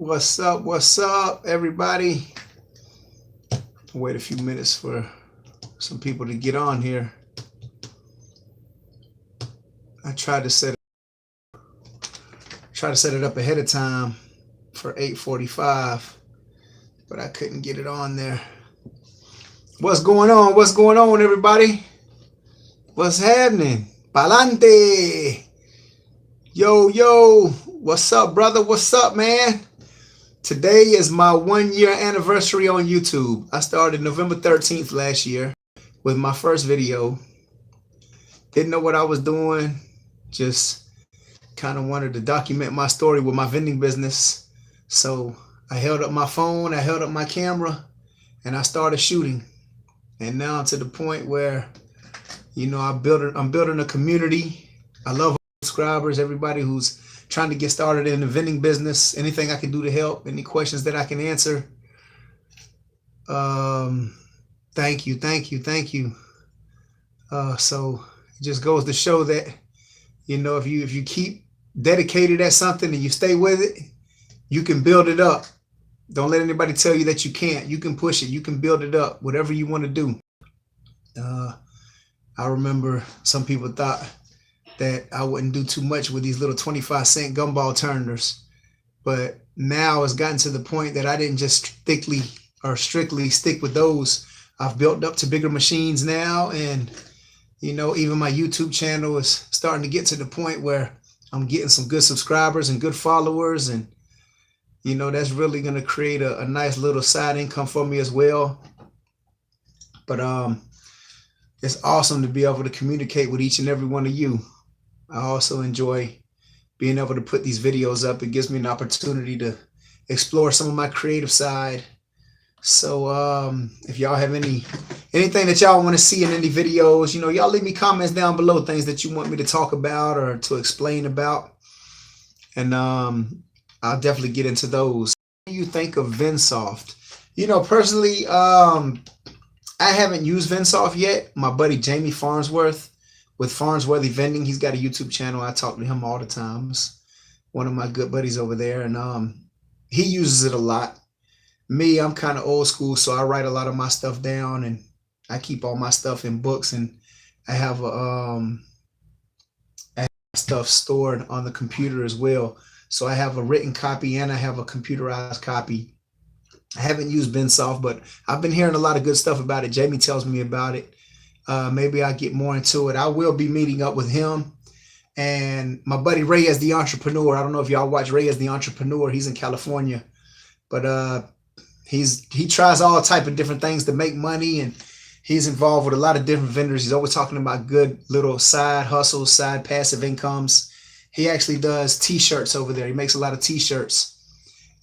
What's up? What's up, everybody? Wait a few minutes for some people to get on here. I tried to set it up ahead of time for 8:45, but I couldn't get it on there. What's going on? What's going on, everybody? What's happening? Pa'lante! Yo, what's up, brother? What's up, man? Today is my 1-year anniversary on YouTube. I started November 13th last year with my first video. Didn't know what I was doing. Just kind of wanted to document my story with my vending business. So I held up my phone, I held up my camera, and I started shooting. And now to the point where, you know, I'm building a community. I love subscribers, everybody who's trying to get started in the vending business. Anything I can do to help, any questions that I can answer. Thank you. So it just goes to show that, you know, if you keep dedicated at something and you stay with it, you can build it up. Don't let anybody tell you that you can't. You can push it. You can build it up, whatever you want to do. I remember some people thought that I wouldn't do too much with these little 25-cent gumball turners. But now it's gotten to the point that I didn't just strictly stick with those. I've built up to bigger machines now. And, you know, even my YouTube channel is starting to get to the point where I'm getting some good subscribers and good followers. And, you know, that's really going to create a nice little side income for me as well. But it's awesome to be able to communicate with each and every one of you. I also enjoy being able to put these videos up. It gives me an opportunity to explore some of my creative side. So if y'all have anything that y'all want to see in any videos, you know, y'all leave me comments down below, things that you want me to talk about or to explain about. And I'll definitely get into those. What do you think of Vendsoft? You know, personally, I haven't used Vendsoft yet. My buddy Jamie Farnsworth with Farnsworthy Vending, he's got a YouTube channel. I talk to him all the time. He's one of my good buddies over there, and he uses it a lot. Me, I'm kind of old school, so I write a lot of my stuff down, and I keep all my stuff in books, and I have stuff stored on the computer as well. So I have a written copy and I have a computerized copy. I haven't used Vendsoft, but I've been hearing a lot of good stuff about it. Jamie tells me about it. Maybe I'll get more into it. I will be meeting up with him and my buddy Ray as the Entrepreneur. I don't know if y'all watch Ray as the Entrepreneur. He's in California, but he tries all type of different things to make money, and he's involved with a lot of different vendors. He's always talking about good little side hustles, side passive incomes. He actually does t-shirts over there. He makes a lot of t-shirts,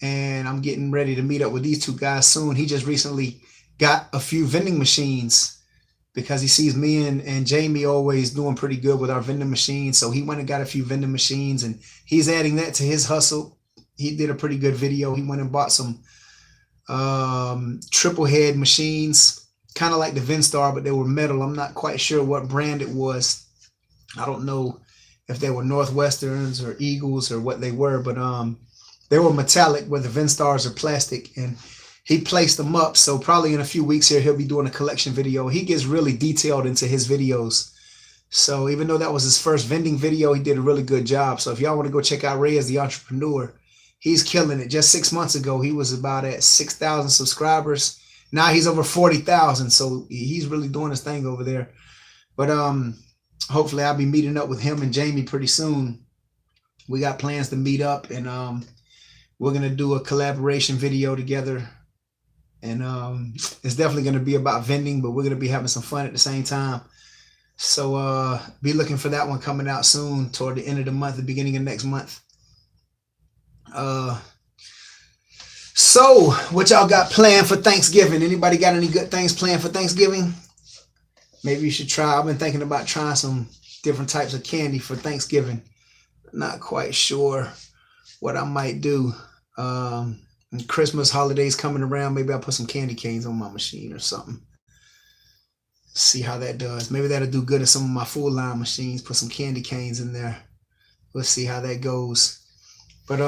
and I'm getting ready to meet up with these two guys soon. He just recently got a few vending machines because he sees me and Jamie always doing pretty good with our vending machines. So he went and got a few vending machines, and he's adding that to his hustle. He did a pretty good video. He went and bought some triple head machines, kind of like the Vendstar, but they were metal. I'm not quite sure what brand it was. I don't know if they were Northwesterns or Eagles or what they were, but they were metallic, where the Vendstars are plastic, and he placed them up. So probably in a few weeks here, he'll be doing a collection video. He gets really detailed into his videos. So even though that was his first vending video, he did a really good job. So if y'all want to go check out Ray as the Entrepreneur, he's killing it. Just 6 months ago, he was about at 6,000 subscribers. Now he's over 40,000. So he's really doing his thing over there. But hopefully I'll be meeting up with him and Jamie pretty soon. We got plans to meet up, and we're going to do a collaboration video together. And it's definitely going to be about vending, but we're going to be having some fun at the same time. So be looking for that one coming out soon, toward the end of the month, the beginning of next month. So what y'all got planned for Thanksgiving? Anybody got any good things planned for Thanksgiving? Maybe you should try. I've been thinking about trying some different types of candy for Thanksgiving. Not quite sure what I might do. And Christmas holidays coming around, maybe I'll put some candy canes on my machine or something. See how that does. Maybe that'll do good in some of my full line machines. Put some candy canes in there. We'll see how that goes. But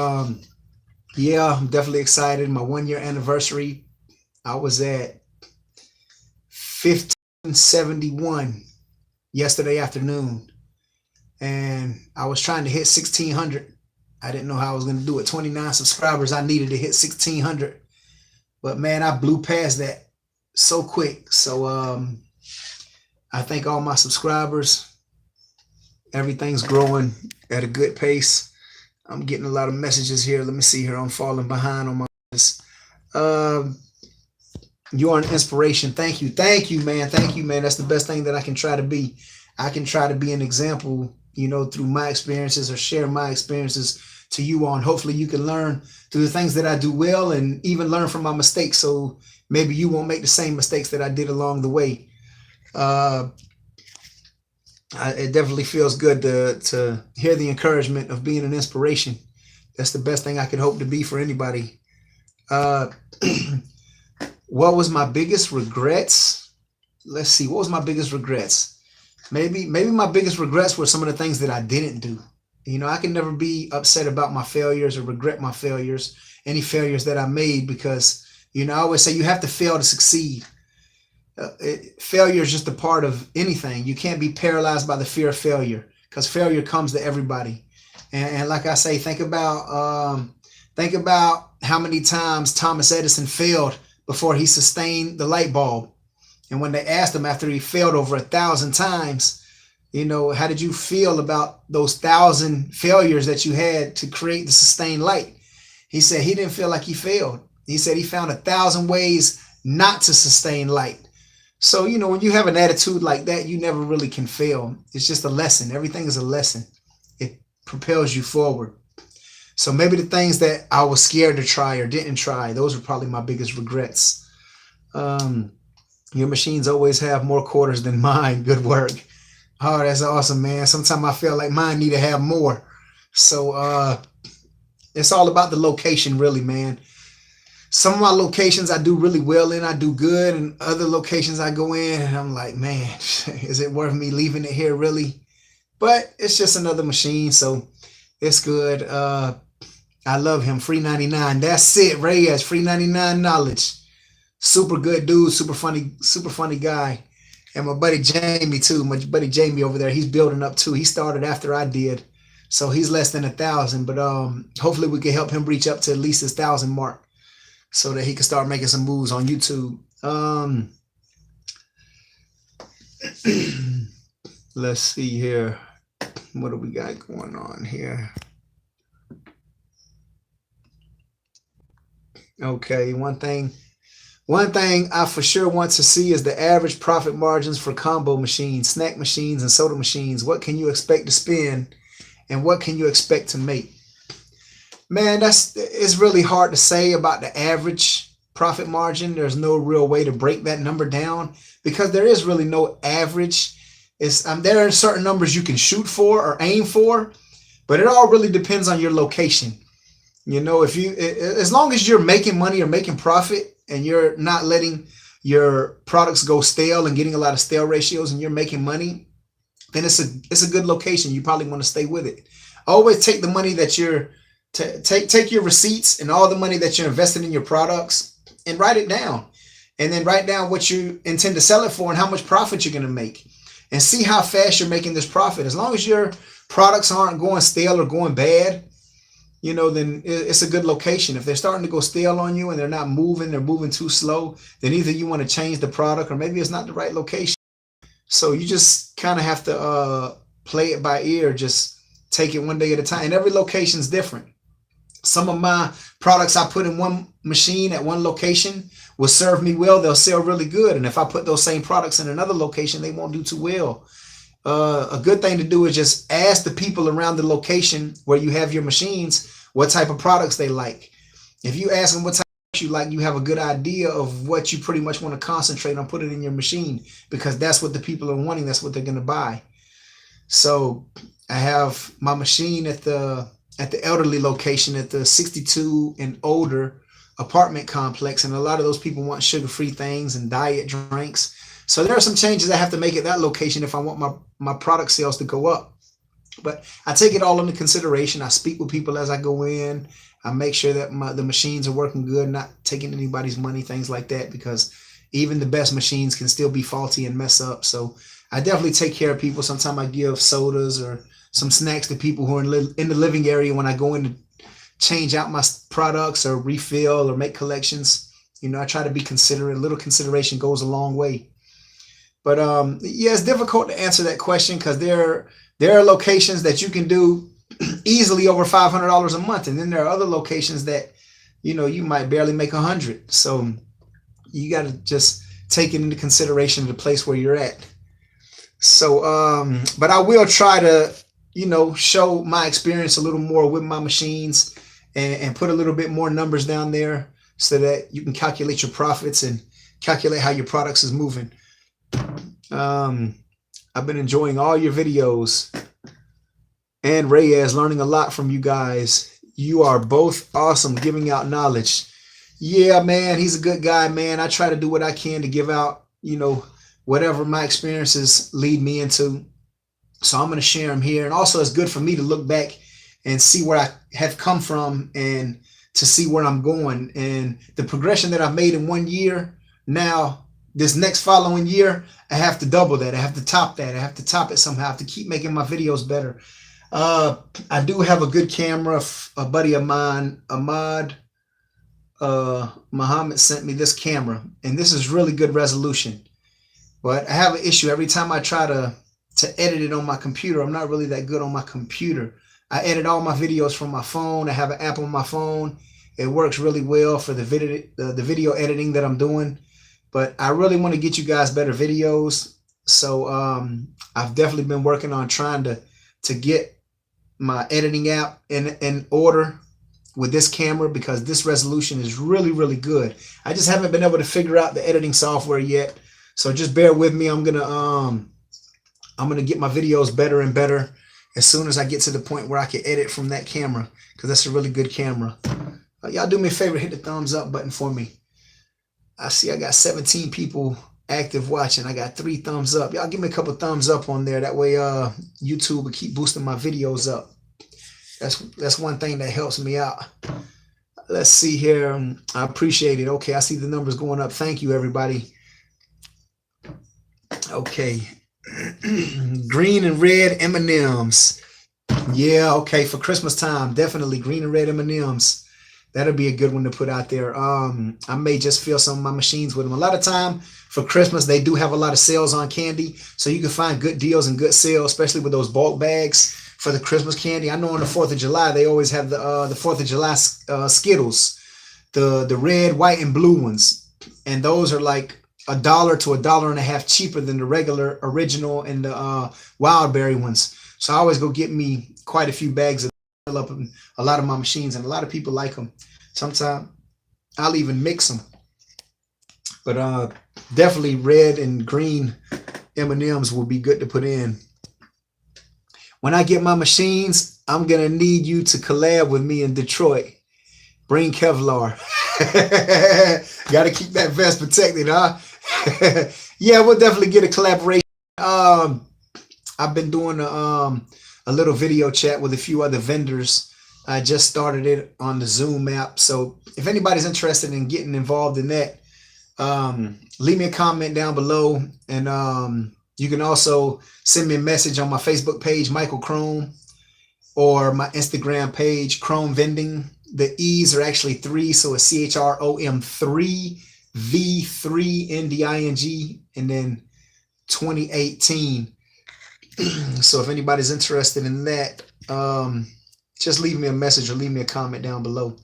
Yeah, I'm definitely excited. My 1 year anniversary, I was at 1571 yesterday afternoon, and I was trying to hit 1600. I didn't know how I was going to do it. 29 subscribers I needed to hit 1600. But man, I blew past that so quick. So I thank all my subscribers. Everything's growing at a good pace. I'm getting a lot of messages here. Let me see here. I'm falling behind on my um you are an inspiration. Thank you. Thank you, man. Thank you, man. That's the best thing that I can try to be. I can try to be an example, through my experiences, or share my experiences to you on. Hopefully you can learn through the things that I do well, and even learn from my mistakes. So maybe you won't make the same mistakes that I did along the way. Uh, it definitely feels good to hear the encouragement of being an inspiration. That's the best thing I could hope to be for anybody. Uh, what was my biggest regrets? Let's see. What was my biggest regrets? Maybe my biggest regrets were some of the things that I didn't do. I can never be upset about my failures or regret my failures, any failures that I made, because, I always say you have to fail to succeed. Failure is just a part of anything. You can't be paralyzed by the fear of failure, because failure comes to everybody. And like I say, think about how many times Thomas Edison failed before he sustained the light bulb. And when they asked him after he failed over 1,000 times, how did you feel about those 1,000 failures that you had to create the sustained light? He said he didn't feel like he failed. He said he found 1,000 ways not to sustain light. So, when you have an attitude like that, you never really can fail. It's just a lesson. Everything is a lesson. It propels you forward. So maybe the things that I was scared to try or didn't try, those were probably my biggest regrets. Your machines always have more quarters than mine. Good work. Oh, that's awesome, man. Sometimes I feel like mine need to have more. So it's all about the location, really, man. Some of my locations I do really well in, I do good, and other locations I go in and I'm like, man, is it worth me leaving it here, really? But it's just another machine, so it's good. I love him. Free 99. That's it, Reyes. Free 99 knowledge. Super good dude, super funny guy. And my buddy Jamie too. My buddy Jamie over there, he's building up too. He started after I did, so he's less than 1,000. But hopefully we can help him reach up to at least his 1,000 mark, so that he can start making some moves on YouTube. Let's see here. What do we got going on here? Okay, one thing I for sure want to see is the average profit margins for combo machines, snack machines, and soda machines. What can you expect to spend, and what can you expect to make? Man, it's really hard to say about the average profit margin. There's no real way to break that number down, because there is really no average. There are certain numbers you can shoot for or aim for, but it all really depends on your location. As long as you're making money or making profit, and you're not letting your products go stale and getting a lot of stale ratios, and you're making money, then it's a good location. You probably want to stay with it. Always take the money that take your receipts and all the money that you're investing in your products, and write it down. And then write down what you intend to sell it for and how much profit you're going to make, and see how fast you're making this profit. As long as your products aren't going stale or going bad, then it's a good location. If they're starting to go stale on you and they're moving too slow, then either you want to change the product, or maybe it's not the right location. So you just kind of have to play it by ear. Just take it one day at a time. And every location is different. Some of my products I put in one machine at one location will serve me well. They'll sell really good. And if I put those same products in another location, they won't do too well. A good thing to do is just ask the people around the location where you have your machines what type of products they like. If you ask them what type of products you like, you have a good idea of what you pretty much want to concentrate on, put it in your machine, because that's what the people are wanting. That's what they're going to buy. So I have my machine at the elderly location, at the 62 and older apartment complex, and a lot of those people want sugar-free things and diet drinks. So there are some changes I have to make at that location if I want my product sales to go up. But I take it all into consideration. I speak with people as I go in. I make sure that the machines are working good, not taking anybody's money, things like that, because even the best machines can still be faulty and mess up. So I definitely take care of people. Sometimes I give sodas or some snacks to people who are in the living area when I go in to change out my products or refill or make collections. You know, I try to be considerate. A little consideration goes a long way. But yeah, it's difficult to answer that question because there are locations that you can do easily over $500 a month, and then there are other locations that, you know, you might barely make 100. So you got to just take it into consideration the place where you're at. So but I will try to, you know, show my experience a little more with my machines and put a little bit more numbers down there so that you can calculate your profits and calculate how your products is moving. I've been enjoying all your videos, and Reyes, learning a lot from you guys. You are both awesome, giving out knowledge. Yeah, man, he's a good guy, man. I try to do what I can to give out, you know, whatever my experiences lead me into. So I'm going to share them here. And also it's good for me to look back and see where I have come from and to see where I'm going. And the progression that I've made in 1 year, now this next following year, I have to double that. I have to top that. I have to top it somehow. I have to keep making my videos better. I do have a good camera. A buddy of mine, Ahmad Muhammad, sent me this camera, and this is really good resolution. But I have an issue every time I try to edit it on my computer. I'm not really that good on my computer. I edit all my videos from my phone. I have an app on my phone. It works really well for the video editing that I'm doing. But I really want to get you guys better videos. So I've definitely been working on trying to get my editing app in order with this camera, because this resolution is really, really good. I just haven't been able to figure out the editing software yet. So just bear with me. I'm gonna get my videos better and better as soon as I get to the point where I can edit from that camera, because that's a really good camera. Y'all do me a favor, hit the thumbs up button for me. I see I got 17 people active watching. I got 3 thumbs up. Y'all give me a couple thumbs up on there. That way YouTube will keep boosting my videos up. That's one thing that helps me out. Let's see here. I appreciate it. Okay, I see the numbers going up. Thank you, everybody. Okay. Green and red M&Ms. Yeah, okay, for Christmas time, definitely green and red M&Ms. That'll be a good one to put out there. I may just fill some of my machines with them. A lot of time for Christmas, they do have a lot of sales on candy, so you can find good deals and good sales, especially with those bulk bags for the Christmas candy. I know on the 4th of July, they always have the 4th of July Skittles, the red, white, and blue ones. And those are like $1 to $1.50 cheaper than the regular original and the wild berry ones. So I always go get me quite a few bags of fill up a lot of my machines, and a lot of people like them. Sometimes I'll even mix them. But definitely red and green M&Ms will be good to put in. When I get my machines, I'm gonna need you to collab with me in Detroit. Bring Kevlar. Gotta keep that vest protected, huh? Yeah, we'll definitely get a collaboration. I've been doing a little video chat with a few other vendors. I just started it on the Zoom app. So if anybody's interested in getting involved in that, leave me a comment down below. And you can also send me a message on my Facebook page, Michael Chrome, or my Instagram page, Chrome Vending. The E's are actually 3, so it's CHROM 3, V3 NDING, and then 2018. So if anybody's interested in that, just leave me a message or leave me a comment down below.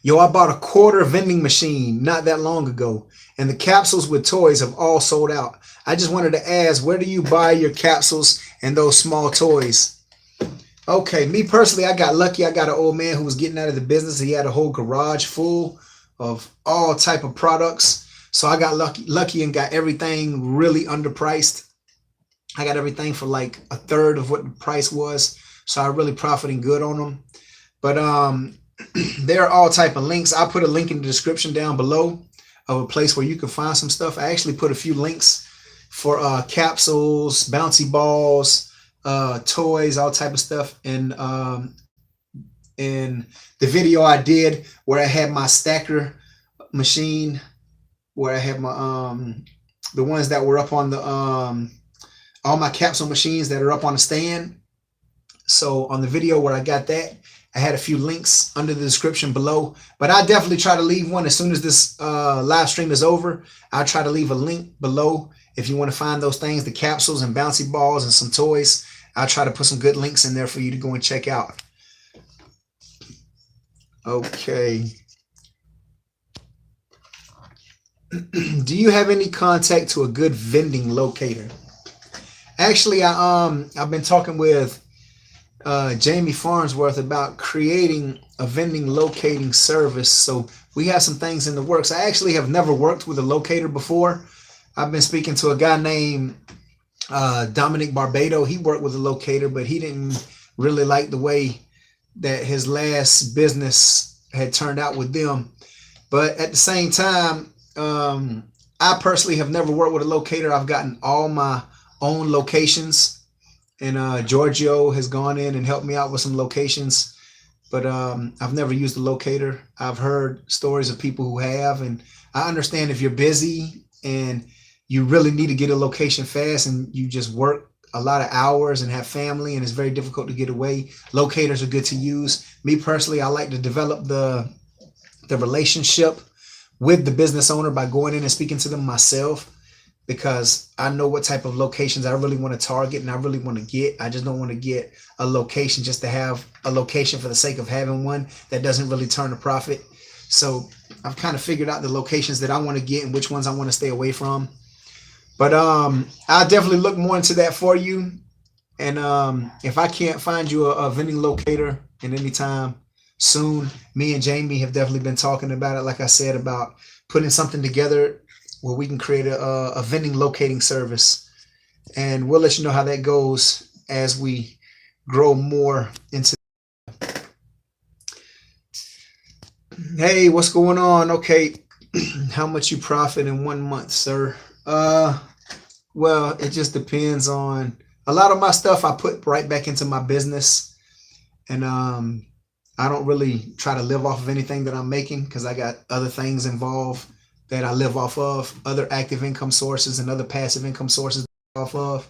Yo, I bought a quarter vending machine not that long ago, and the capsules with toys have all sold out. I just wanted to ask, where do you buy your capsules and those small toys? Okay, me personally, I got lucky. I got an old man who was getting out of the business. He had a whole garage full of all type of products. So I got lucky and got everything really underpriced. I got everything for like 1/3 of what the price was. So I really profiting good on them. But there are all type of links. I'll put a link in the description down below of a place where you can find some stuff. I actually put a few links for capsules, bouncy balls, toys, all type of stuff. And in the video I did where I had my stacker machine, where I had my the ones that were up on the all my capsule machines that are up on the stand. So on the video where I got that, I had a few links under the description below, but I definitely try to leave one as soon as this live stream is over. I'll try to leave a link below if you want to find those things, the capsules and bouncy balls and some toys. I'll try to put some good links in there for you to go and check out. Okay. Do you have any contact to a good vending locator? Actually, I've been talking with Jamie Farnsworth about creating a vending locating service. So we have some things in the works. I actually have never worked with a locator before. I've been speaking to a guy named Dominic Barbado. He worked with a locator, but he didn't really like the way that his last business had turned out with them. But at the same time, I personally have never worked with a locator. I've gotten all my own locations, and Giorgio has gone in and helped me out with some locations, but I've never used a locator. I've heard stories of people who have, and I understand if you're busy and you really need to get a location fast and you just work a lot of hours and have family and it's very difficult to get away, locators are good to use. Me personally, I like to develop the relationship with the business owner by going in and speaking to them myself, because I know what type of locations I really want to target and I really want to get. I just don't want to get a location just to have a location for the sake of having one that doesn't really turn a profit. So I've kind of figured out the locations that I want to get and which ones I want to stay away from. But I'll definitely look more into that for you. And if I can't find you a vending locator in any time soon, me and Jamie have definitely been talking about it. Like I said, about putting something together where we can create a vending locating service. And we'll let you know how that goes as we grow more into. Hey, what's going on? Okay. How much you profit in 1 month, sir? Well, it just depends on a lot of my stuff. I put right back into my business, and I don't really try to live off of anything that I'm making because I got other things involved that I live off of, other active income sources and other passive income sources off of.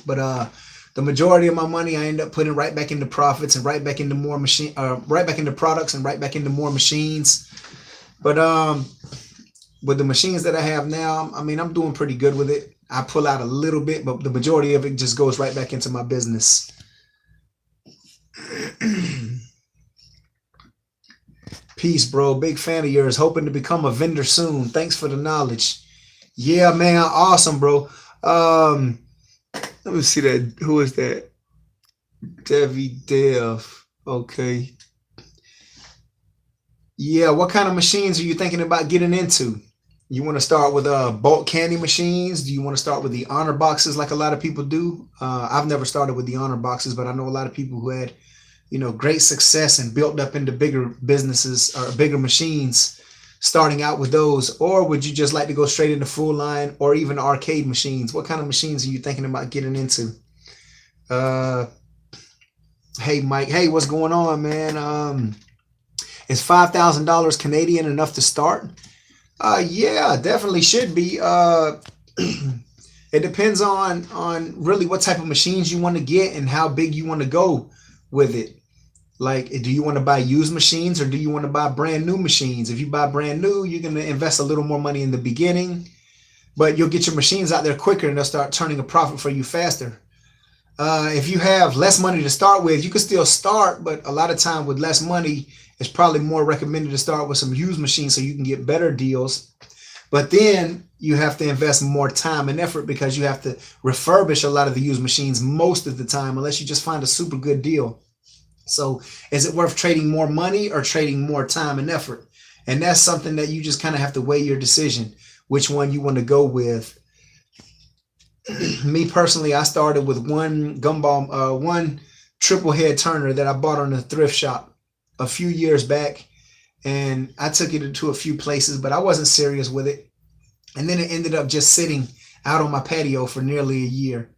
But the majority of my money I end up putting right back into profits and right back into more right back into products and right back into more machines. But with the machines that I have now, I mean, I'm doing pretty good with it. I pull out a little bit, but the majority of it just goes right back into my business. Peace, bro. Big fan of yours. Hoping to become a vendor soon. Thanks for the knowledge. Yeah, man. Awesome, bro. Let me see that. Who is that? Dev. Okay. Yeah, what kind of machines are you thinking about getting into? You want to start with bulk candy machines? Do you want to start with the honor boxes like a lot of people do? I've never started with the honor boxes, but I know a lot of people who had, great success and built up into bigger businesses or bigger machines starting out with those. Or would you just like to go straight into full line or even arcade machines? What kind of machines are you thinking about getting into? Hey, Mike. Hey, what's going on, man? Is $5,000 Canadian enough to start? Yeah, definitely should be. It depends on really what type of machines you want to get and how big you want to go with it. Like, do you want to buy used machines or do you want to buy brand new machines? If you buy brand new, you're going to invest a little more money in the beginning, but you'll get your machines out there quicker and they'll start turning a profit for you faster. If you have less money to start with, you can still start, but a lot of time with less money, it's probably more recommended to start with some used machines so you can get better deals. But then you have to invest more time and effort because you have to refurbish a lot of the used machines most of the time, unless you just find a super good deal. So is it worth trading more money or trading more time and effort? And that's something that you just kind of have to weigh your decision, which one you want to go with. Me personally, I started with one gumball, one triple head turner that I bought on a thrift shop a few years back, and I took it to a few places, but I wasn't serious with it. And then it ended up just sitting out on my patio for nearly a year.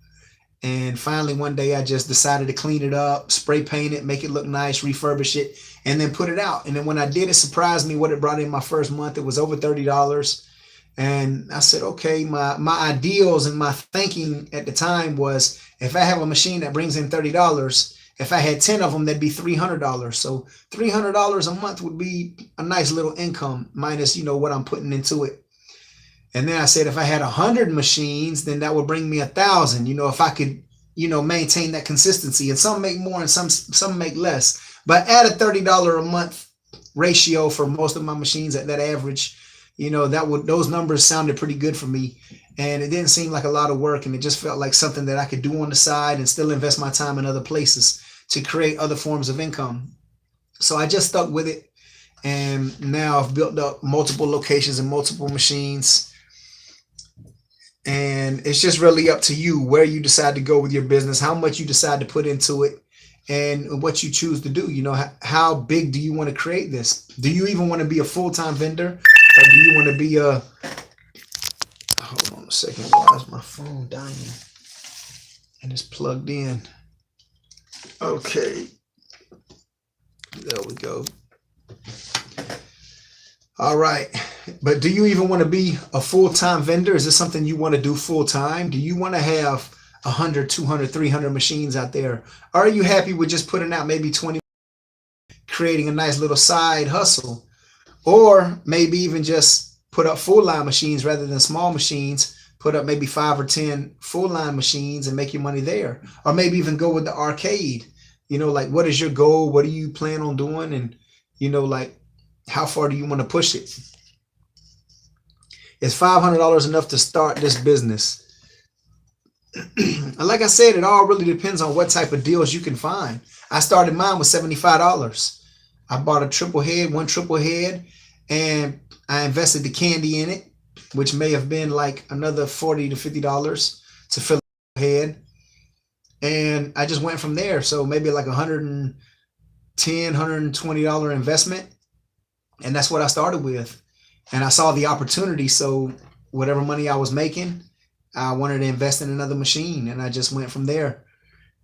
And finally, one day I just decided to clean it up, spray paint it, make it look nice, refurbish it, and then put it out. And then when I did, it surprised me what it brought in my first month. It was over $30. And I said, okay, my ideals and my thinking at the time was, if I have a machine that brings in $30, if I had 10 of them, that'd be $300. So $300 a month would be a nice little income, minus, what I'm putting into it. And then I said, if I had 100 machines, then that would bring me 1,000. If I could, maintain that consistency. And some make more and some make less. But at a $30 a month ratio for most of my machines at that average, those numbers sounded pretty good for me. And it didn't seem like a lot of work, and it just felt like something that I could do on the side and still invest my time in other places to create other forms of income. So I just stuck with it. And now I've built up multiple locations and multiple machines. And it's just really up to you where you decide to go with your business, how much you decide to put into it, and what you choose to do. How big do you want to create this? Do you even want to be a full-time vendor? Or do you want to be a... Hold on a second. Why is my phone dying? And it's plugged in. Okay. There we go. All right. But do you even want to be a full-time vendor? Is this something you want to do full-time? Do you want to have 100, 200, 300 machines out there? Or are you happy with just putting out maybe 20, creating a nice little side hustle? Or maybe even just put up full-line machines rather than small machines, put up maybe 5 or 10 full-line machines and make your money there. Or maybe even go with the arcade. Like, what is your goal? What do you plan on doing? And, like, how far do you want to push it? Is $500 enough to start this business? And like I said, it all really depends on what type of deals you can find. I started mine with $75. I bought one triple head, and I invested the candy in it, which may have been like another $40 to $50 to fill the head. And I just went from there. So maybe like $110, $120 investment. And that's what I started with. And I saw the opportunity. So whatever money I was making, I wanted to invest in another machine. And I just went from there.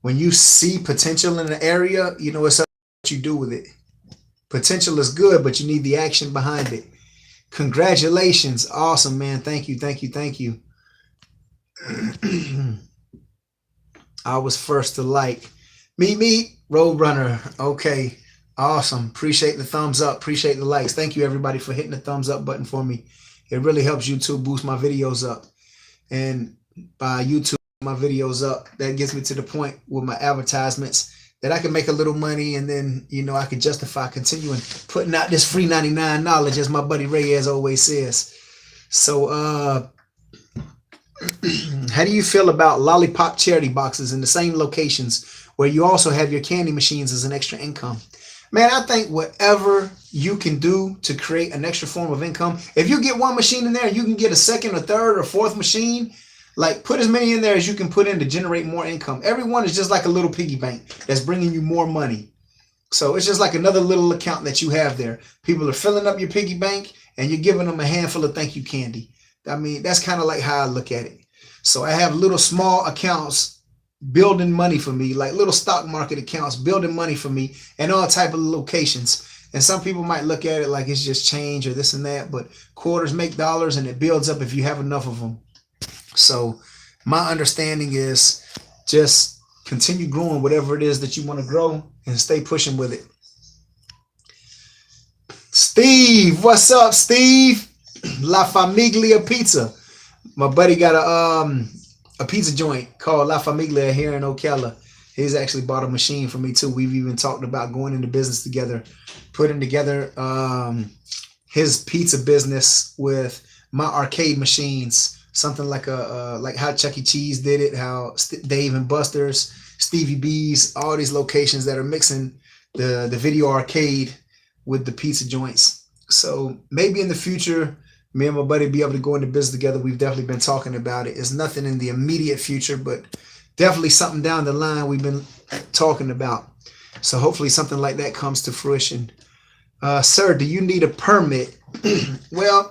When you see potential in an area, it's up to what you do with it. Potential is good, but you need the action behind it. Congratulations. Awesome, man. Thank you. Thank you. Thank you. I was first to like. Meet, Roadrunner. Okay. Awesome. Appreciate the thumbs up. Appreciate the likes. Thank you, everybody, for hitting the thumbs up button for me. It really helps YouTube boost my videos up. And by YouTube my videos up, that gets me to the point with my advertisements that I can make a little money, and then, I could justify continuing putting out this free 99 knowledge, as my buddy Reyes always says. So, how do you feel about lollipop charity boxes in the same locations where you also have your candy machines as an extra income? Man, I think whatever you can do to create an extra form of income, if you get one machine in there, you can get a second or third or fourth machine. Like, put as many in there as you can put in to generate more income. Everyone is just like a little piggy bank that's bringing you more money. So it's just like another little account that you have there. People are filling up your piggy bank, and you're giving them a handful of thank you candy. I mean, that's kind of like how I look at it. So I have little small accounts building money for me, like little stock market accounts building money for me in all type of locations. And some people might look at it like it's just change or this and that, but quarters make dollars, and it builds up if you have enough of them. So my understanding is just continue growing whatever it is that you want to grow, and stay pushing with it. Steve, what's up, Steve? La Familia Pizza. My buddy got a pizza joint called La Familia here in Ocala. He's actually bought a machine for me too. We've even talked about going into business together, putting together his pizza business with my arcade machines. Something like like how Chuck E. Cheese did it, how Dave and Buster's, Stevie B's, all these locations that are mixing the video arcade with the pizza joints. So maybe in the future, me and my buddy be able to go into business together. We've definitely been talking about it. It's nothing in the immediate future, but definitely something down the line we've been talking about. So hopefully something like that comes to fruition. Sir, do you need a permit? Well,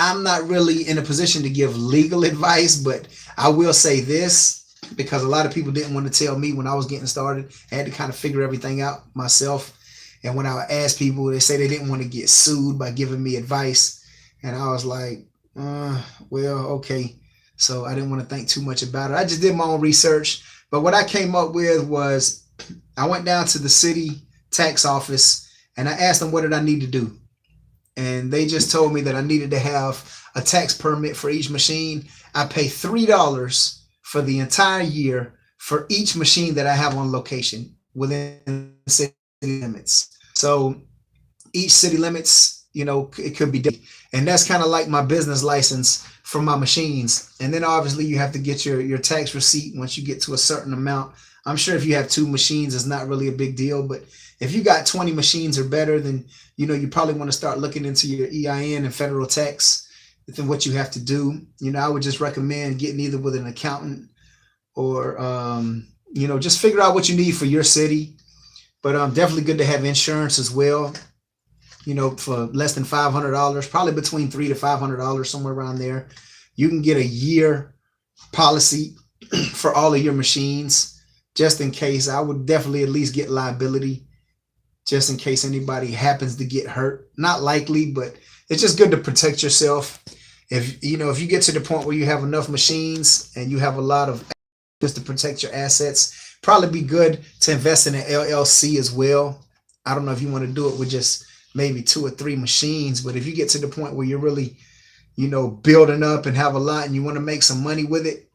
I'm not really in a position to give legal advice, but I will say this. because a lot of people didn't want to tell me when I was getting started. I had to kind of figure everything out myself. And when I would ask people, they say they didn't want to get sued by giving me advice. And I was like, well, okay. So I didn't want to think too much about it. I just did my own research. But what I came up with was I went down to the city tax office and I asked them what did I need to do. And they just told me that I needed to have a tax permit for each machine. I pay $3 for the entire year for each machine that I have on location within city limits. So each city limits, you know, it could be different. And that's kind of like my business license for my machines. And then obviously you have to get your tax receipt once you get to a certain amount. I'm sure if you have 2 machines, it's not really a big deal. But if you got 20 machines or better, then, you know, you probably want to start looking into your EIN and federal tax and what you have to do. You know, I would just recommend getting either with an accountant or, you know, just figure out what you need for your city. But definitely good to have insurance as well. You know, for less than $500, probably between $300 to $500, somewhere around there. You can get a year policy for all of your machines, just in case. I would definitely at least get liability, just in case anybody happens to get hurt. Not likely, but it's just good to protect yourself. If you know, if you get to the point where you have enough machines and you have a lot of just to protect your assets, probably be good to invest in an LLC as well. I don't know if you want to do it with just maybe 2 or 3 machines, but if you get to the point where you're really, you know, building up and have a lot and you want to make some money with it,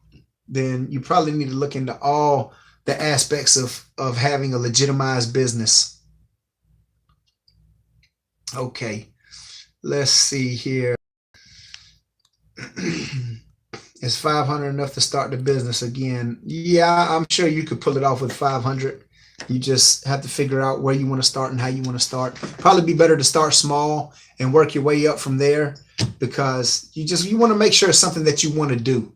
then you probably need to look into all the aspects of having a legitimized business. Okay, let's see here. Is 500 enough to start the business again? Yeah, I'm sure you could pull it off with 500. You just have to figure out where you want to start and how you want to start. Probably be better to start small and work your way up from there, because you want to make sure it's something that you want to do.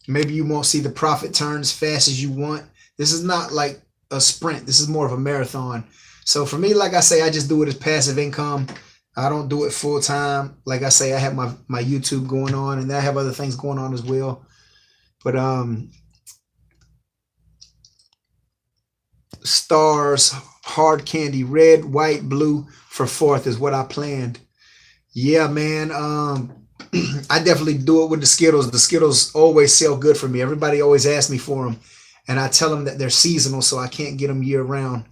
Maybe you won't see the profit turn as fast as you want. This is not like a sprint. This is more of a marathon. So for me, like I say, I just do it as passive income. I don't do it full time. Like I say, I have my YouTube going on, and I have other things going on as well. But stars, hard candy, red, white, blue for 4th is what I planned. Yeah, man. I definitely do it with the Skittles. The Skittles always sell good for me. Everybody always asks me for them, and I tell them that they're seasonal, so I can't get them year round.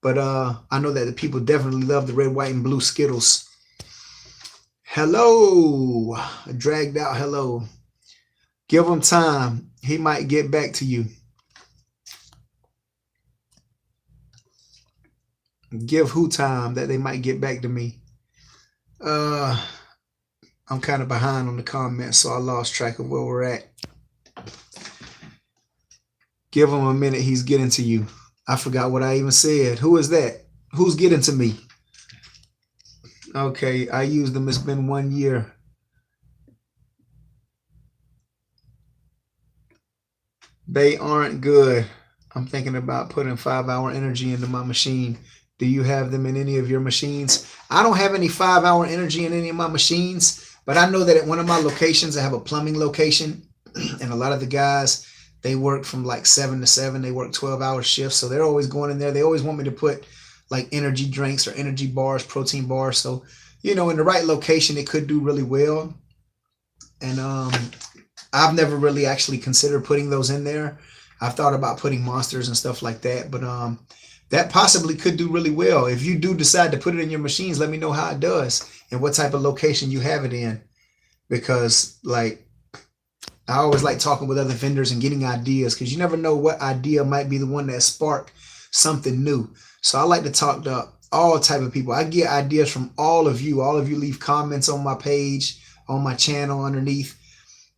But I know that the people definitely love the red, white, and blue Skittles. Hello, dragged out. Hello. Give him time. He might get back to you. Give who time that they might get back to me. I'm kind of behind on the comments, so I lost track of where we're at. Give him a minute. He's getting to you. I forgot what I even said. Who is that? Who's getting to me? Okay, I used them. It's been 1 year. They aren't good. I'm thinking about putting 5-hour energy into my machine. Do you have them in any of your machines? I don't have any 5-hour energy in any of my machines, but I know that at one of my locations, I have a plumbing location, and a lot of the guys, they work from like 7 to 7. They work 12-hour shifts, so they're always going in there. They always want me to put like energy drinks or energy bars, protein bars. So, you know, in the right location, it could do really well. And I've never really actually considered putting those in there. I've thought about putting monsters and stuff like that, but that possibly could do really well. If you do decide to put it in your machines, let me know how it does and what type of location you have it in. Because like, I always like talking with other vendors and getting ideas, because you never know what idea might be the one that sparked something new. So I like to talk to all type of people. I get ideas from all of you. All of you leave comments on my page, on my channel underneath.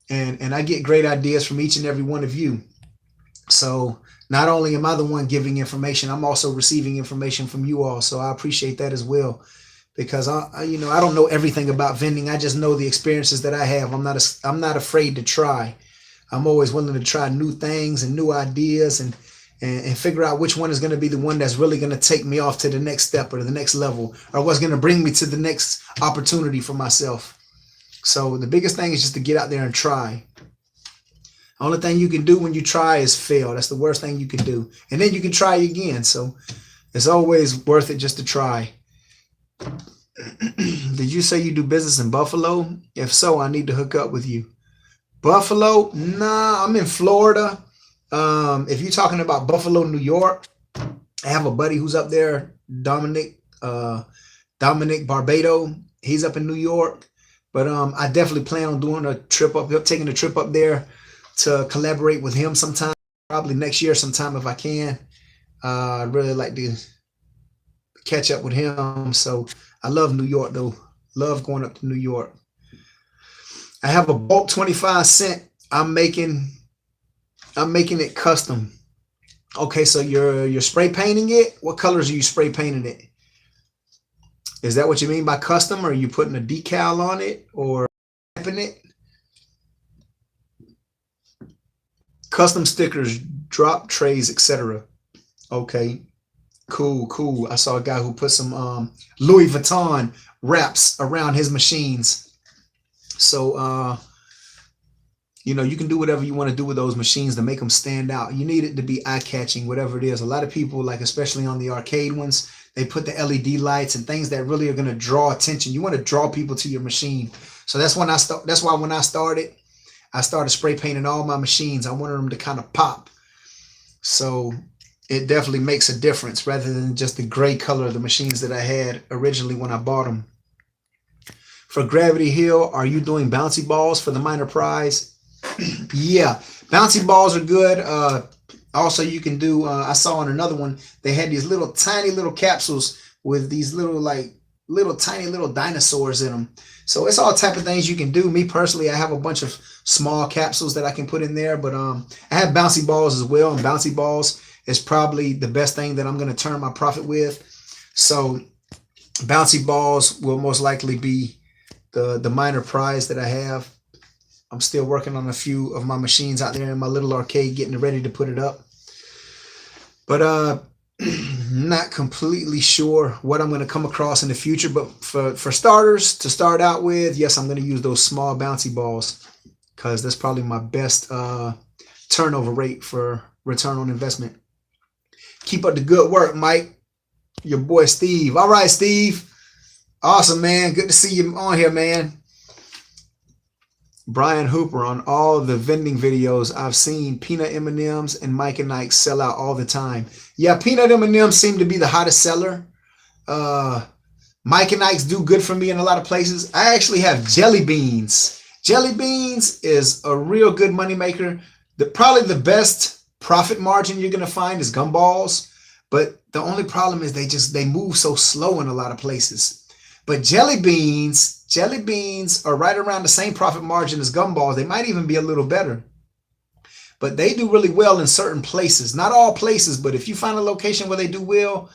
And I get great ideas from each and every one of you. So not only am I the one giving information, I'm also receiving information from you all. So I appreciate that as well, because I don't know everything about vending. I just know the experiences that I have. I'm not afraid to try. I'm always willing to try new things and new ideas and figure out which one is going to be the one that's really going to take me off to the next step or the next level, or what's going to bring me to the next opportunity for myself. So the biggest thing is just to get out there and try. Only thing you can do when you try is fail. That's the worst thing you can do. And then you can try again. So it's always worth it just to try. Did you say you do business in Buffalo? If so, I need to hook up with you. Buffalo? Nah, I'm in Florida. If you're talking about Buffalo, New York, I have a buddy who's up there, Dominic Barbado. He's up in New York. But I definitely plan on doing a trip up, taking a trip up there to collaborate with him sometime, probably next year sometime if I can. I'd really like to catch up with him. So I love New York though. Love going up to New York. I have a bulk 25 cent. I'm making it custom. Okay, so you're spray painting it. What colors are you spray painting it? Is that what you mean by custom? Or are you putting a decal on it or wrapping it? Custom stickers, drop trays, etc. Okay, cool. I saw a guy who put some Louis Vuitton wraps around his machines. So you know, you can do whatever you want to do with those machines to make them stand out. You need it to be eye-catching, whatever it is. A lot of people, like especially on the arcade ones, they put the LED lights and things that really are going to draw attention. You want to draw people to your machine. So that's why when I started spray painting all my machines. I wanted them to kind of pop. So it definitely makes a difference rather than just the gray color of the machines that I had originally when I bought them. For Gravity Hill, are you doing bouncy balls for the minor prize? Yeah, bouncy balls are good. Also, you can do, I saw on another one, they had these little tiny little capsules with these little tiny little dinosaurs in them. So it's all type of things you can do. Me personally, I have a bunch of small capsules that I can put in there, but I have bouncy balls as well, and bouncy balls is probably the best thing that I'm going to turn my profit with. So bouncy balls will most likely be the minor prize that I have. I'm still working on a few of my machines out there in my little arcade, getting ready to put it up. But not completely sure what I'm going to come across in the future. But for starters, to start out with, yes, I'm going to use those small bouncy balls because that's probably my best turnover rate for return on investment. Keep up the good work, Mike. Your boy Steve. All right, Steve. Awesome, man. Good to see you on here, man. Brian Hooper, on all the vending videos I've seen, peanut M&Ms and Mike and Ike sell out all the time. Yeah, peanut M&Ms seem to be the hottest seller. Mike and Ike's do good for me in a lot of places. I actually have jelly beans. Jelly beans is a real good moneymaker. Probably the best profit margin you're going to find is gumballs. But the only problem is they move so slow in a lot of places. But jelly beans are right around the same profit margin as gumballs. They might even be a little better. But they do really well in certain places. Not all places, but if you find a location where they do well,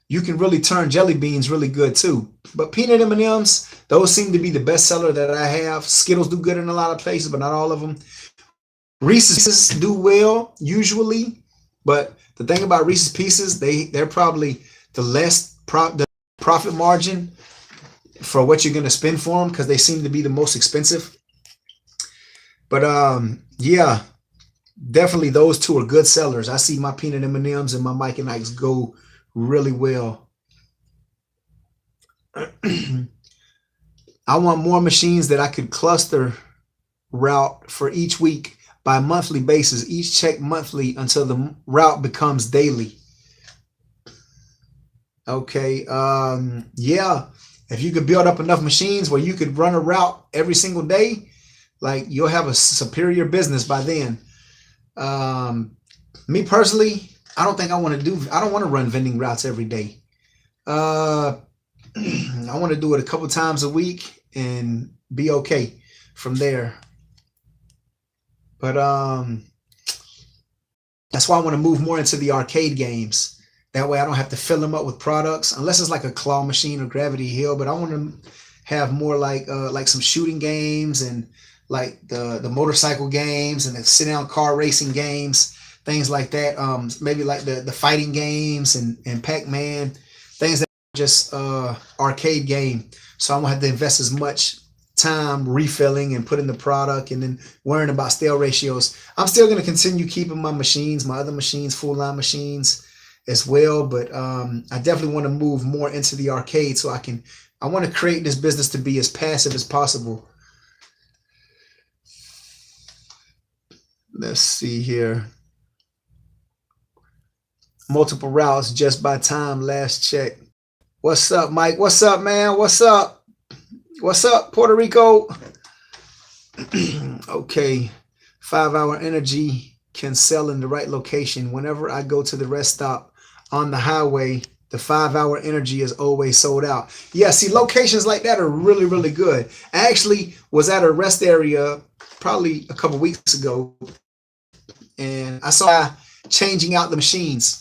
you can really turn jelly beans really good too. But peanut M&Ms, those seem to be the best seller that I have. Skittles do good in a lot of places, but not all of them. Reese's do well usually, but the thing about Reese's Pieces, they're probably the profit margin for what you're going to spend for them because they seem to be the most expensive. But yeah, definitely those two are good sellers. I see my peanut M&Ms and my Mike and Ike's go really well. I want more machines that I could cluster route for each week by monthly basis, each check monthly until the route becomes daily. Okay, yeah. If you could build up enough machines where you could run a route every single day, like you'll have a superior business by then. Me personally, I don't want to run vending routes every day. I want to do it a couple times a week and be okay from there. But that's why I want to move more into the arcade games. That way I don't have to fill them up with products unless it's like a claw machine or Gravity Hill. But I want to have more like some shooting games and like the motorcycle games and the sit down car racing games, things like that. Maybe like the fighting games and Pac-Man, things that are just arcade game. So I won't have to invest as much time refilling and putting the product and then worrying about stale ratios. I'm still going to continue keeping my machines, my other machines, full line machines as well. But I definitely want to move more into the arcade so I want to create this business to be as passive as possible. Let's see here. Multiple routes just by time last check. What's up, Mike? What's up, man? What's up? What's up, Puerto Rico? Okay. 5 Hour Energy can sell in the right location. Whenever I go to the rest stop on the highway, the 5 Hour Energy is always sold out. Yeah, see, locations like that are really, really good. I actually was at a rest area probably a couple weeks ago, and I saw changing out the machines.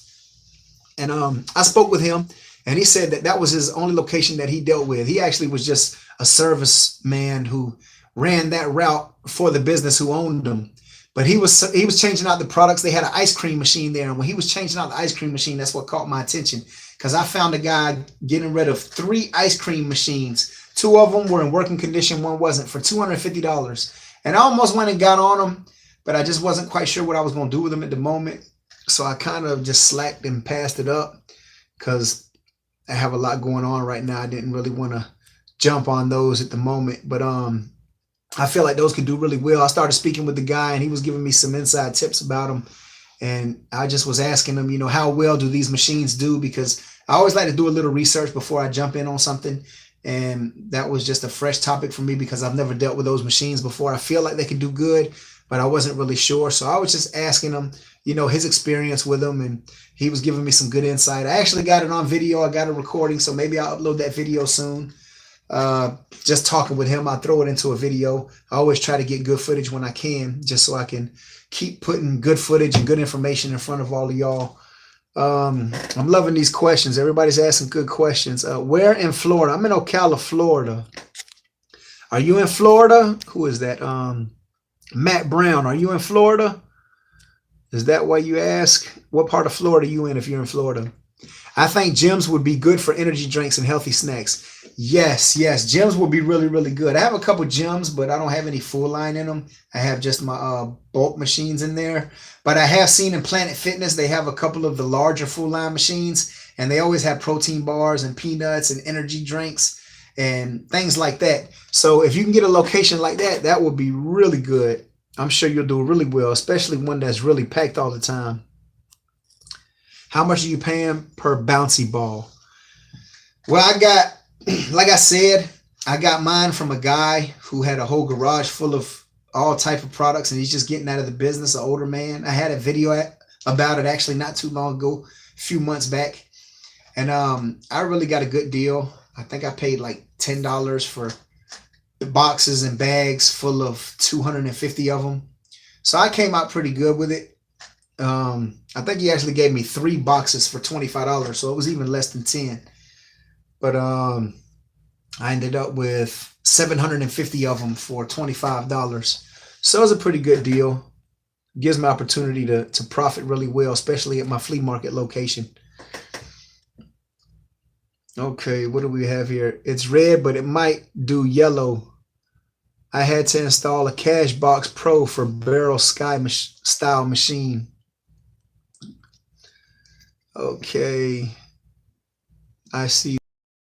And I spoke with him, and he said that that was his only location that he dealt with. He actually was just a service man who ran that route for the business who owned them. But he was changing out the products. They had an ice cream machine there, and when he was changing out the ice cream machine, that's what caught my attention, because I found a guy getting rid of 3 ice cream machines. 2 of them were in working condition, one wasn't, for $250. And I almost went and got on them, but I just wasn't quite sure what I was going to do with them at the moment. So I kind of just slacked and passed it up because I have a lot going on right now. I didn't really want to jump on those at the moment, but I feel like those could do really well. I started speaking with the guy, and he was giving me some inside tips about them. And I just was asking him, you know, how well do these machines do? Because I always like to do a little research before I jump in on something. And that was just a fresh topic for me because I've never dealt with those machines before. I feel like they can do good, but I wasn't really sure. So I was just asking him, you know, his experience with them, and he was giving me some good insight. I actually got it on video. I got a recording, so maybe I'll upload that video soon. Just talking with him, I'll throw it into a video. I always try to get good footage when I can, just so I can keep putting good footage and good information in front of all of y'all. I'm loving these questions. Everybody's asking good questions. Where in Florida? I'm in Ocala, Florida. Are you in Florida? Who is that? Matt Brown. Are you in Florida? Is that why you ask? What part of Florida are you in if you're in Florida? I think gyms would be good for energy drinks and healthy snacks. Yes, gyms would be really, really good. I have a couple gyms, but I don't have any full line in them. I have just my bulk machines in there. But I have seen in Planet Fitness, they have a couple of the larger full line machines, and they always have protein bars and peanuts and energy drinks and things like that. So if you can get a location like that, that would be really good. I'm sure you'll do really well, especially one that's really packed all the time. How much are you paying per bouncy ball? Well, I got, like I said, I got mine from a guy who had a whole garage full of all type of products, and he's just getting out of the business, an older man. I had a video about it actually not too long ago, a few months back. And I really got a good deal. I think I paid like $10 for the boxes and bags full of 250 of them. So I came out pretty good with it. I think he actually gave me 3 boxes for $25, so it was even less than 10. But I ended up with 750 of them for $25. So it was a pretty good deal. Gives me opportunity to profit really well, especially at my flea market location. Okay, what do we have here? It's red, but it might do yellow. I had to install a Cashbox Pro for Barrel Sky style machine. Okay. I see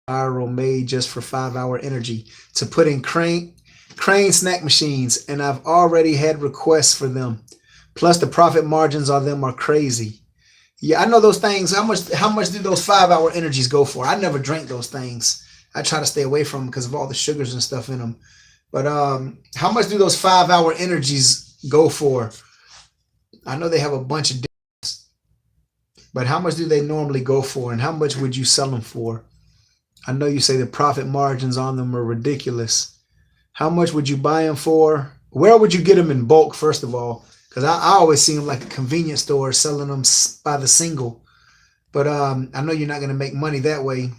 viral made just for 5 Hour Energy to put in crane snack machines, and I've already had requests for them. Plus the profit margins on them are crazy. Yeah, I know those things. How much do those 5 Hour Energies go for? I never drank those things. I try to stay away from them because of all the sugars and stuff in them. But how much do those 5 Hour Energies go for? I know they have a bunch of different, but how much do they normally go for, and how much would you sell them for? I know you say the profit margins on them are ridiculous. How much would you buy them for? Where would you get them in bulk, first of all? Because I always see them like a convenience store selling them by the single. But I know you're not going to make money that way.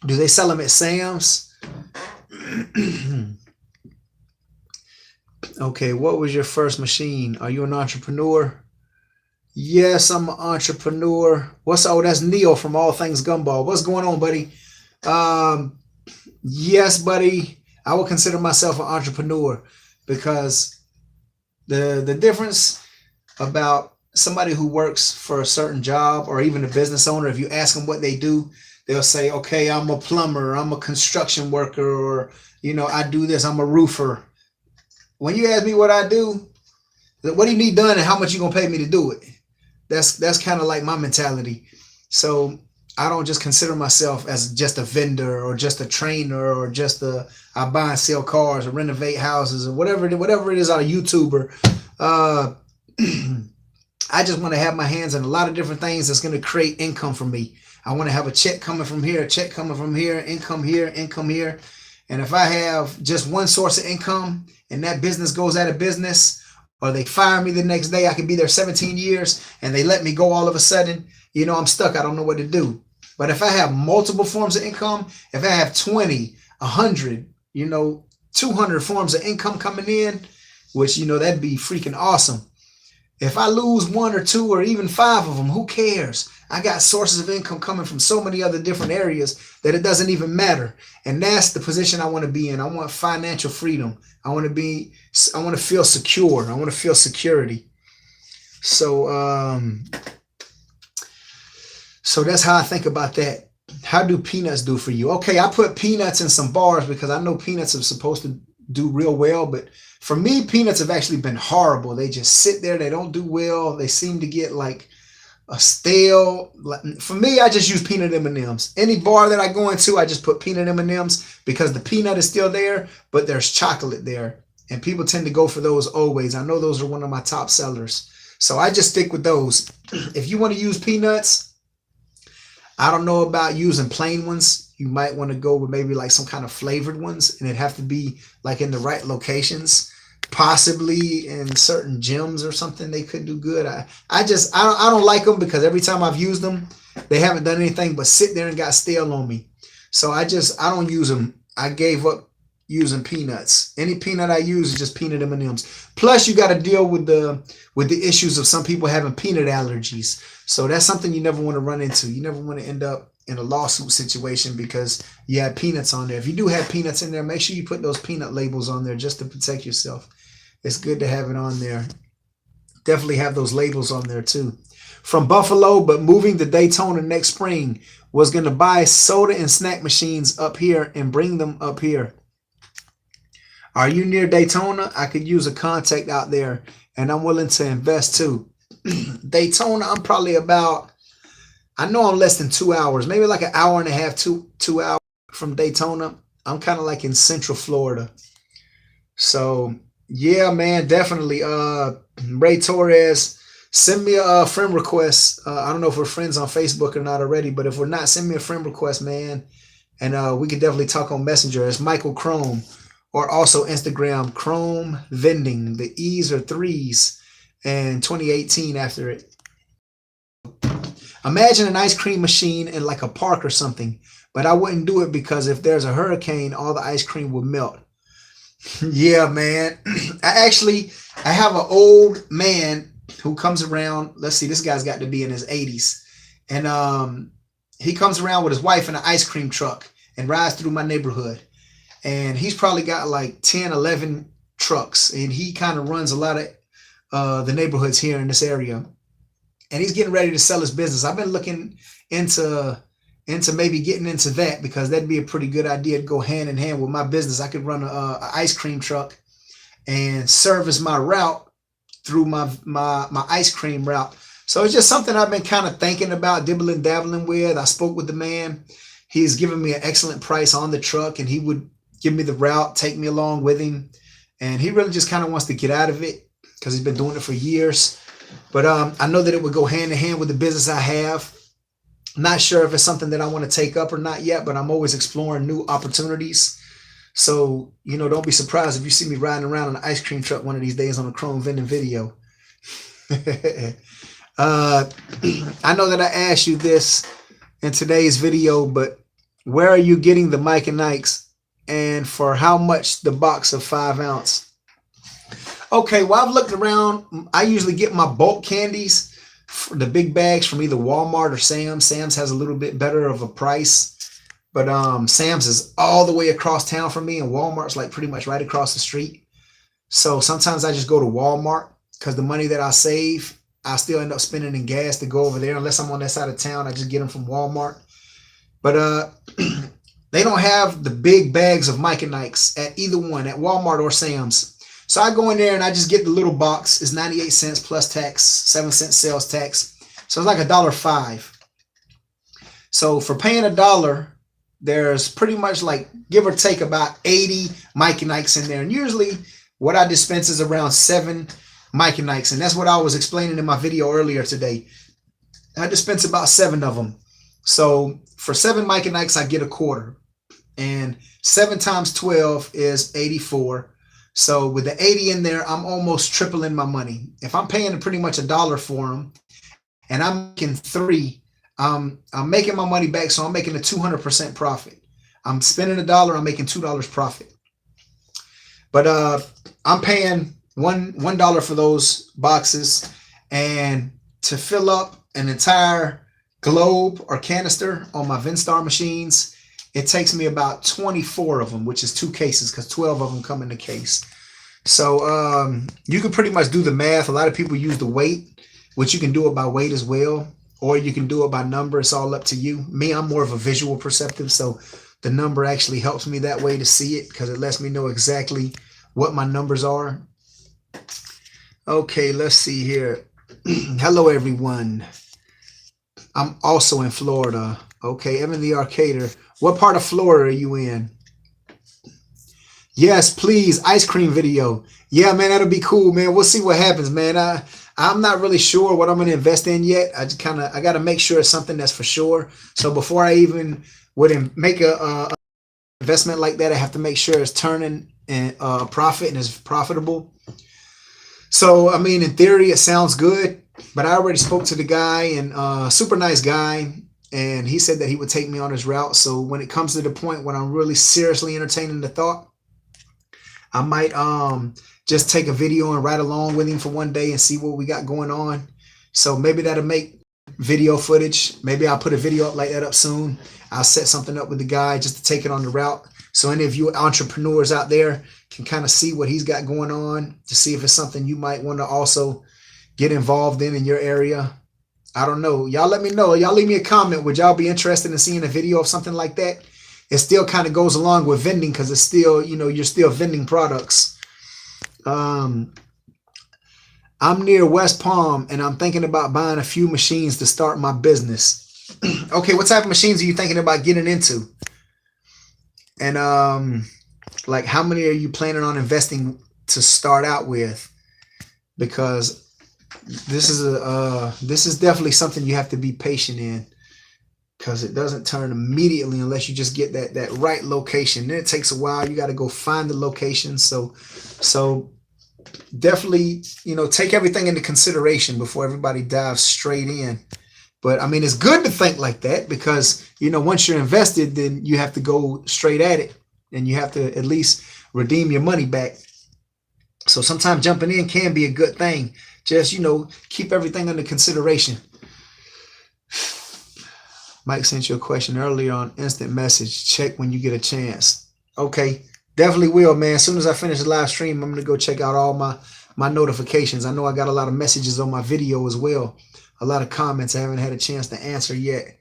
Do they sell them at Sam's? Okay, what was your first machine? Are you an entrepreneur? Yes, I'm an entrepreneur. That's Neil from All Things Gumball. What's going on, buddy? Yes, buddy. I would consider myself an entrepreneur, because the difference about somebody who works for a certain job, or even a business owner, if you ask them what they do, they'll say, okay, I'm a plumber, I'm a construction worker, or, you know, I do this, I'm a roofer. When you ask me what I do, what do you need done and how much you gonna pay me to do it? That's kind of like my mentality. So I don't just consider myself as just a vendor, or just a trainer, or just I buy and sell cars, or renovate houses, or whatever it is, I'm a YouTuber. I just want to have my hands in a lot of different things that's going to create income for me. I want to have a check coming from here, a check coming from here, income here, income here. And if I have just one source of income and that business goes out of business, or they fire me the next day, I could be there 17 years and they let me go all of a sudden, you know, I'm stuck. I don't know what to do. But if I have multiple forms of income, if I have 20, 100, you know, 200 forms of income coming in, which, you know, that'd be freaking awesome. If I lose one or two or even 5 of them, who cares? I got sources of income coming from so many other different areas that it doesn't even matter. And that's the position I want to be in. I want financial freedom. I want to feel secure. I want to feel security. So, so that's how I think about that. How do peanuts do for you? Okay, I put peanuts in some bars because I know peanuts are supposed to do real well, but for me, peanuts have actually been horrible. They just sit there. They don't do well. They seem to get like a stale. For me, I just use peanut M&Ms. Any bar that I go into, I just put peanut M&Ms because the peanut is still there, but there's chocolate there. And people tend to go for those always. I know those are one of my top sellers. So I just stick with those. If you want to use peanuts, I don't know about using plain ones. You might want to go with maybe like some kind of flavored ones, and it'd have to be like in the right locations, possibly in certain gyms or something. They could do good. I don't like them because every time I've used them, they haven't done anything but sit there and got stale on me. So I don't use them. I gave up using peanuts. Any peanut I use is just peanut M&Ms. Plus, you got to deal with the issues of some people having peanut allergies. So that's something you never want to run into. You never want to end up in a lawsuit situation because you had peanuts on there. If you do have peanuts in there, make sure you put those peanut labels on there just to protect yourself. It's good to have it on there. Definitely have those labels on there too. From Buffalo, but moving to Daytona next spring. Was going to buy soda and snack machines up here and bring them up here. Are you near Daytona? I could use a contact out there, and I'm willing to invest too. Daytona, I'm probably about, I know I'm less than 2 hours, maybe like an hour and a half, two hours from Daytona. I'm kind of like in Central Florida. So yeah, man, definitely. Ray Torres, send me a friend request. I don't know if we're friends on Facebook or not already, but if we're not, send me a friend request, man. And we can definitely talk on Messenger. It's Michael Chrome, or also Instagram, Chrome Vending. The E's are 3s and 2018 after it. Imagine an ice cream machine in like a park or something, but I wouldn't do it because if there's a hurricane, all the ice cream would melt. Yeah, man. I have an old man who comes around. Let's see, this guy's got to be in his 80s. And he comes around with his wife in an ice cream truck and rides through my neighborhood. And he's probably got like 10, 11 trucks. And he kind of runs a lot of the neighborhoods here in this area. And he's getting ready to sell his business. I've been looking into maybe getting into that because that'd be a pretty good idea to go hand in hand with my business. I could run a ice cream truck and service my route through my ice cream route. So it's just something I've been kind of thinking about, dibbling, dabbling with. I spoke with the man. He's given me an excellent price on the truck, and he would give me the route, take me along with him. And he really just kind of wants to get out of it because he's been doing it for years. But I know that it would go hand in hand with the business I have. Not sure if it's something that I want to take up or not yet, but I'm always exploring new opportunities. So, you know, don't be surprised if you see me riding around in an ice cream truck one of these days on a Chrome Vending video. I know that I asked you this in today's video, but where are you getting the Mike and Ikes, and for how much the box of 5 ounce? Okay, well, I've looked around. I usually get my bulk candies, the big bags, from either Walmart or Sam's. Sam's has a little bit better of a price. But Sam's is all the way across town from me, and Walmart's like pretty much right across the street. So sometimes I just go to Walmart because the money that I save, I still end up spending in gas to go over there. Unless I'm on that side of town, I just get them from Walmart. But they don't have the big bags of Mike and Ike's at either one, at Walmart or Sam's. So I go in there and I just get the little box. It's 98 cents plus tax, 7 cent sales tax. So it's like $1.05. So for paying $1, there's pretty much like, give or take, about 80 Mike and Ike's in there. And usually what I dispense is around 7 Mike and Ike's. And that's what I was explaining in my video earlier today. I dispense about 7 of them. So for 7 Mike and Ike's, I get a quarter. And 7 times 12 is 84. So with the 80 in there, I'm almost tripling my money. If I'm paying pretty much $1 for them and I'm making 3, I'm making my money back. So I'm making a 200% profit. I'm spending $1, I'm making $2 profit. But I'm paying $1 for those boxes, and to fill up an entire globe or canister on my Vendstar machines, it takes me about 24 of them, which is 2 cases, because 12 of them come in the case. So you can pretty much do the math. A lot of people use the weight, which you can do it by weight as well, or you can do it by number. It's all up to you. Me, I'm more of a visual perceptive, so the number actually helps me that way to see it, because it lets me know exactly what my numbers are. Okay, let's see here. Hello, everyone. I'm also in Florida. Okay, Evan the Arcader. What part of Florida are you in? Yes, please. Ice cream video. Yeah, man, that'll be cool, man. We'll see what happens, man. I'm not really sure what I'm going to invest in yet. I got to make sure it's something that's for sure. So before I even would make a investment like that, I have to make sure it's turning a profit and is profitable. So, I mean, in theory, it sounds good, but I already spoke to the guy, and super nice guy, and he said that he would take me on his route. So when it comes to the point when I'm really seriously entertaining the thought, I might just take a video and ride along with him for one day and see what we got going on. So maybe that'll make video footage. Maybe I'll put a video up like that up soon. I'll set something up with the guy just to take it on the route, so any of you entrepreneurs out there can kind of see what he's got going on, to see if it's something you might want to also get involved in your area. I don't know. Y'all let me know. Y'all leave me a comment. Would y'all be interested in seeing a video of something like that? It still kind of goes along with vending, because it's still, you know, you're still vending products. I'm near West Palm, and I'm thinking about buying a few machines to start my business. Okay, what type of machines are you thinking about getting into? And like, how many are you planning on investing to start out with? Because this is definitely something you have to be patient in, because it doesn't turn immediately unless you just get that right location. Then it takes a while. You got to go find the location. So definitely, you know, take everything into consideration before everybody dives straight in. But I mean, it's good to think like that, because, you know, once you're invested, then you have to go straight at it, and you have to at least redeem your money back. So sometimes jumping in can be a good thing. Just, you know, keep everything under consideration. Mike sent you a question earlier on instant message. Check when you get a chance. Okay, definitely will, man. As soon as I finish the live stream, I'm going to go check out all my notifications. I know I got a lot of messages on my video as well. A lot of comments I haven't had a chance to answer yet.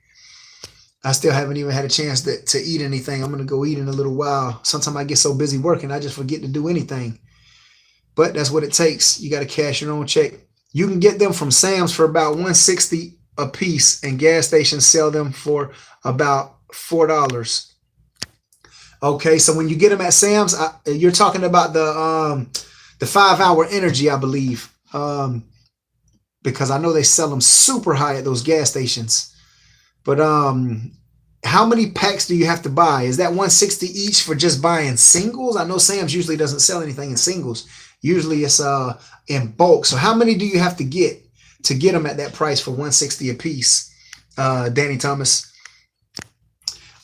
I still haven't even had a chance to eat anything. I'm going to go eat in a little while. Sometimes I get so busy working, I just forget to do anything. But that's what it takes. You got to cash your own check. You can get them from Sam's for about $1.60 a piece, and gas stations sell them for about $4. Okay, so when you get them at Sam's, you're talking about the 5-hour energy, I believe. Because I know they sell them super high at those gas stations. But how many packs do you have to buy? Is that $1.60 each for just buying singles? I know Sam's usually doesn't sell anything in singles. Usually it's in bulk. So how many do you have to get them at that price for $1.60 a piece? Danny Thomas.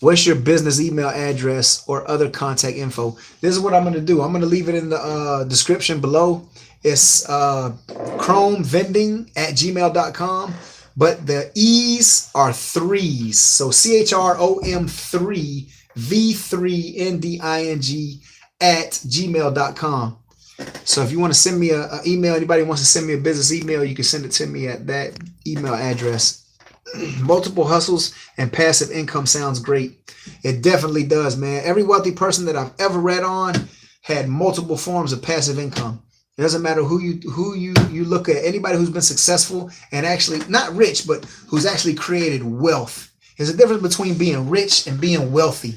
What's your business email address or other contact info? This is what I'm going to do. I'm going to leave it in the description below. It's chromevending@gmail.com. but the E's are threes. So CHROM3 V3NDING at gmail.com. So if you want to send me an email, anybody wants to send me a business email, you can send it to me at that email address. Multiple hustles and passive income sounds great. It definitely does, man. Every wealthy person that I've ever read on had multiple forms of passive income. It doesn't matter who you look at. Anybody who's been successful and actually not rich, but who's actually created wealth. There's a difference between being rich and being wealthy.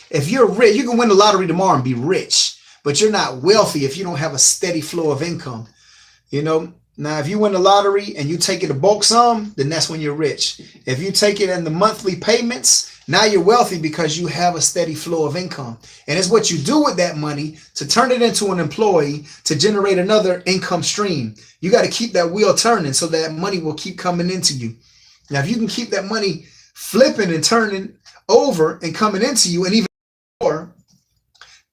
If you're rich, you can win the lottery tomorrow and be rich, but you're not wealthy if you don't have a steady flow of income. You know, now if you win the lottery and you take it a bulk sum, then that's when you're rich. If you take it in the monthly payments, now you're wealthy because you have a steady flow of income. And it's what you do with that money to turn it into an employee to generate another income stream. You got to keep that wheel turning so that money will keep coming into you. Now, if you can keep that money flipping and turning over and coming into you, and even more,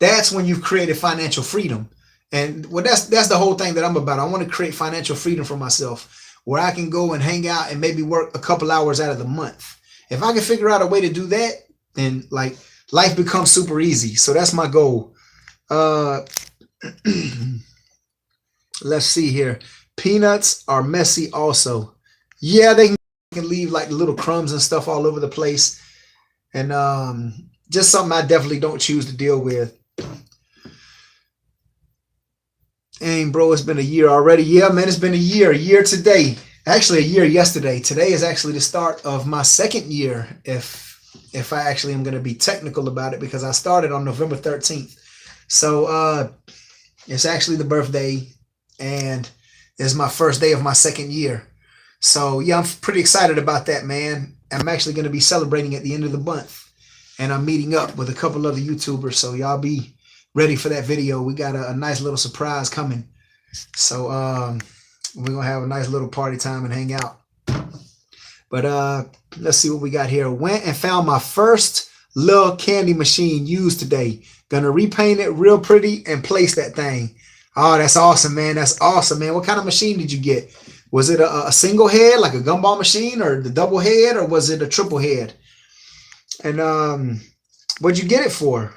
that's when you've created financial freedom. And well, that's the whole thing that I'm about. I want to create financial freedom for myself, where I can go and hang out and maybe work a couple hours out of the month. If I can figure out a way to do that, then like life becomes super easy. So that's my goal. Let's see here. Peanuts are messy also. Yeah, they can leave like little crumbs and stuff all over the place. And just something I definitely don't choose to deal with. Dang, bro, it's been a year already. Yeah, man, it's been a year today. Actually, a year yesterday. Today is actually the start of my second year, if I actually am going to be technical about it, because I started on November 13th. So it's actually the birthday, and it's my first day of my second year. So yeah, I'm pretty excited about that, man. I'm actually going to be celebrating at the end of the month, and I'm meeting up with a couple other YouTubers. So y'all be ready for that video. We got a nice little surprise coming. So we're going to have a nice little party time and hang out. But let's see what we got here. Went and found my first little candy machine used today. Gonna repaint it real pretty and place that thing. Oh, that's awesome, man. That's awesome, man. What kind of machine did you get? Was it a single head, like a gumball machine, or the double head, or was it a triple head? And what'd you get it for?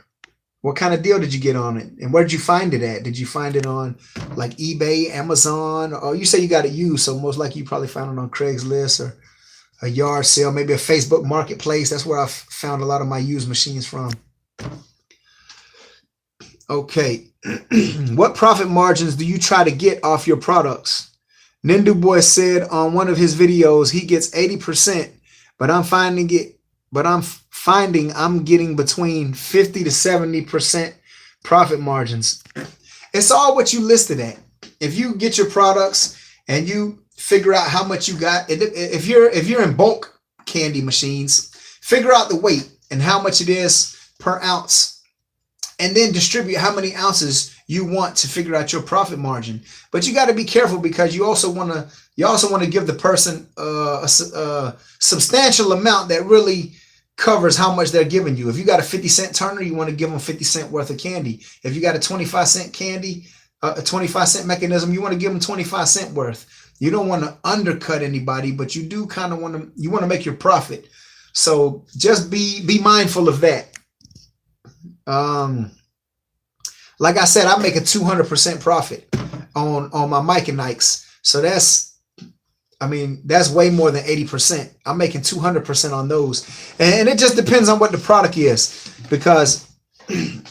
What kind of deal did you get on it? And where did you find it at? Did you find it on like eBay, Amazon? Or you say you got it used, so most likely you probably found it on Craigslist or a yard sale, maybe a Facebook marketplace. That's where I found a lot of my used machines from. Okay. What profit margins do you try to get off your products? Nindu Boy said on one of his videos he gets 80%, but I'm finding I'm getting between 50 to 70% profit margins. It's all what you listed at. If you get your products and you figure out how much you got, if you're in bulk candy machines, figure out the weight and how much it is per ounce, and then distribute how many ounces you want to figure out your profit margin. But you got to be careful, because you also want to give the person a substantial amount that really covers how much they're giving you. If you got a 50-cent turner, you want to give them 50 cent worth of candy. If you got a 25-cent candy, a 25-cent mechanism, you want to give them 25 cent worth. You don't want to undercut anybody, but you do kind of want to make your profit. So just be mindful of that. Like I said, I make a 200% profit on my Mike and Nikes. So that's way more than 80%. I'm making 200% on those. And it just depends on what the product is, because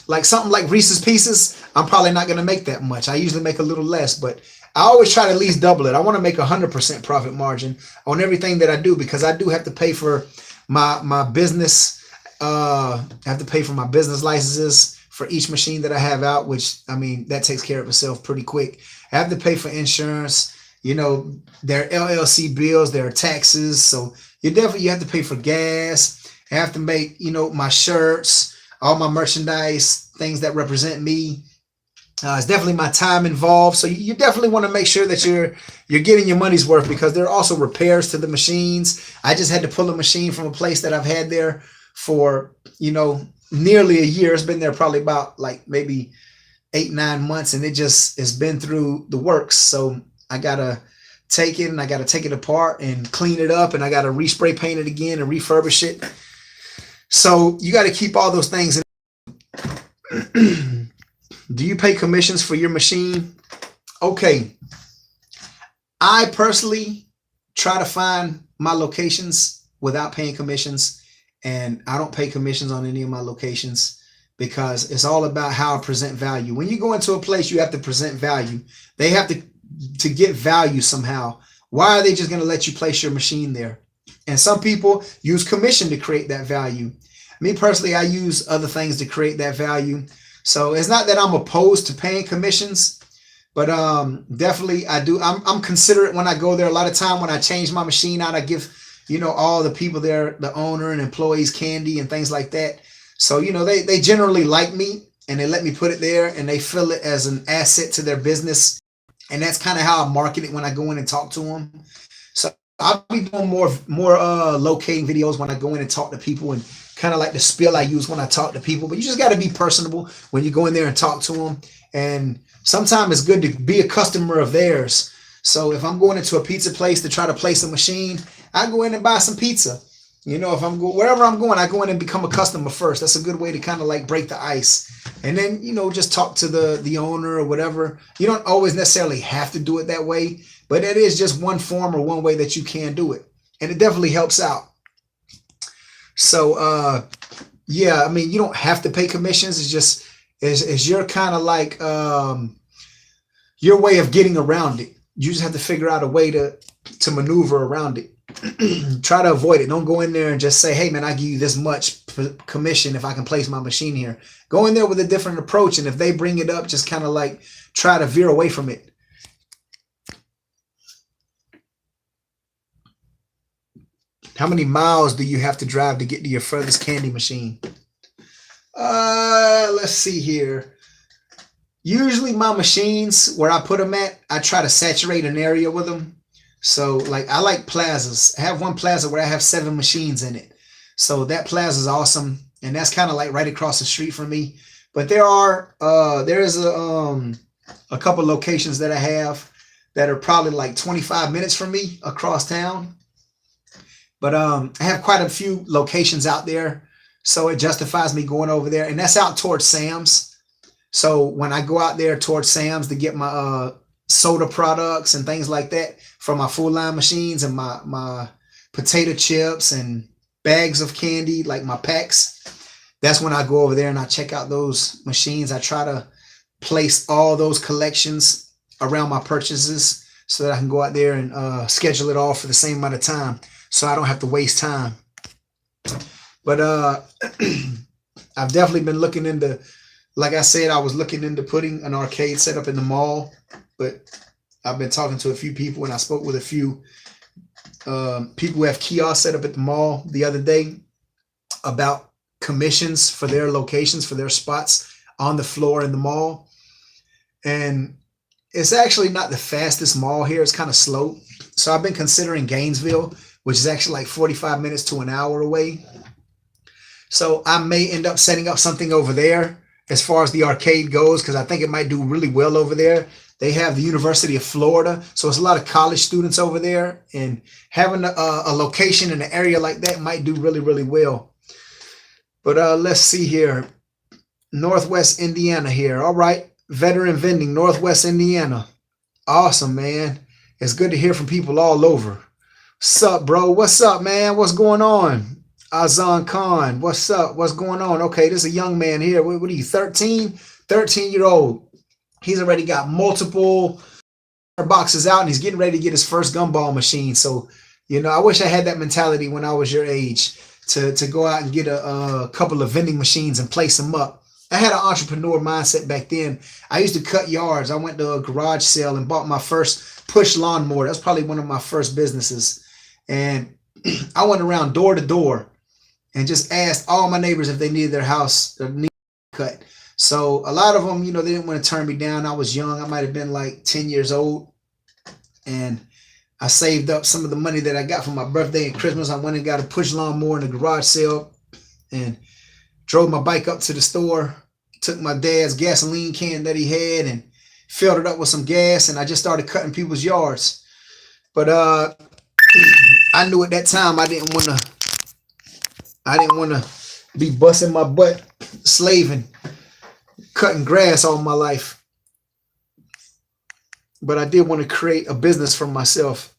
like something like Reese's Pieces, I'm probably not going to make that much. I usually make a little less, but I always try to at least double it. I want to make 100% profit margin on everything that I do, because I do have to pay for my business. I have to pay for my business licenses for each machine that I have out, which, that takes care of itself pretty quick. I have to pay for insurance. There are LLC bills, there are taxes. So you have to pay for gas. I have to make, my shirts, all my merchandise, things that represent me. It's definitely my time involved. So you definitely want to make sure that you're getting your money's worth, because there are also repairs to the machines. I just had to pull a machine from a place that I've had there for, nearly a year. It's been there probably about like maybe 8-9 months, and it's been through the works. So I gotta take it and I got to take it apart and clean it up, and I got to respray paint it again and refurbish it. So you got to keep all those things in. Do you pay commissions for your machine? Okay. I personally try to find my locations without paying commissions, and I don't pay commissions on any of my locations because it's all about how I present value. When you go into a place, you have to present value. They have to get value somehow. Why are they just going to let you place your machine there? And some people use commission to create that value. Me personally, I use other things to create that value. So it's not that I'm opposed to paying commissions, but definitely I do. I'm considerate when I go there. A lot of time when I change my machine out, I give, all the people there, the owner and employees, candy and things like that. So, they generally like me and they let me put it there and they feel it as an asset to their business. And that's kind of how I market it when I go in and talk to them. So I'll be doing more locating videos when I go in and talk to people, and kind of like the spiel I use when I talk to people. But you just got to be personable when you go in there and talk to them. And sometimes it's good to be a customer of theirs. So if I'm going into a pizza place to try to place a machine, I go in and buy some pizza. If I'm wherever I'm going, I go in and become a customer first. That's a good way to kind of like break the ice. And then, just talk to the owner or whatever. You don't always necessarily have to do it that way, but it is just one form or one way that you can do it. And it definitely helps out. So, yeah, I mean, you don't have to pay commissions. It's just, it's your kind of like, your way of getting around it. You just have to figure out a way to maneuver around it. Try to avoid it. Don't go in there and just say, hey man, I give you this much commission if I can place my machine here. Go in there with a different approach. And if they bring it up, just kind of like try to veer away from it. How many miles do you have to drive to get to your furthest candy machine? Let's see here. Usually my machines, where I put them at, I try to saturate an area with them. So like I like plazas. I have one plaza where I have 7 machines in it. So that plaza is awesome. And that's kind of like right across the street from me. But there is a couple locations that I have that are probably like 25 minutes from me across town. But I have quite a few locations out there. So it justifies me going over there. And that's out towards Sam's. So when I go out there towards Sam's to get my soda products and things like that from my full line machines and my potato chips and bags of candy, like my packs, that's when I go over there and I check out those machines. I try to place all those collections around my purchases so that I can go out there and schedule it all for the same amount of time so I don't have to waste time. But I've definitely been looking into, like I said, I was looking into putting an arcade set up in the mall. But I've been talking to a few people, and I spoke with a few people who have kiosks set up at the mall the other day about commissions for their locations, for their spots on the floor in the mall. And it's actually not the fastest mall here. It's kind of slow. So I've been considering Gainesville, which is actually like 45 minutes to an hour away. So I may end up setting up something over there as far as the arcade goes, because I think it might do really well over there. They have the University of Florida, so it's a lot of college students over there, and having a location in an area like that might do really, really well. But let's see here. Northwest Indiana here. All right. Veteran Vending, Northwest Indiana. Awesome, man. It's good to hear from people all over. What's up, bro? What's up, man? What's going on? Azan Khan. What's up? What's going on? Okay, there's a young man here. What are you, 13? 13-year-old. He's already got multiple boxes out, and he's getting ready to get his first gumball machine. So, I wish I had that mentality when I was your age to go out and get a couple of vending machines and place them up. I had an entrepreneur mindset back then. I used to cut yards. I went to a garage sale and bought my first push lawnmower. That's probably one of my first businesses. And I went around door to door and just asked all my neighbors if they needed their house cut. So a lot of them, they didn't want to turn me down. I was young. I might have been like 10 years old. And I saved up some of the money that I got for my birthday and Christmas. I went and got a push lawnmower in the garage sale and drove my bike up to the store, took my dad's gasoline can that he had and filled it up with some gas. And I just started cutting people's yards. But I knew at that time I didn't want to be busting my butt slaving, cutting grass all my life. But I did want to create a business for myself.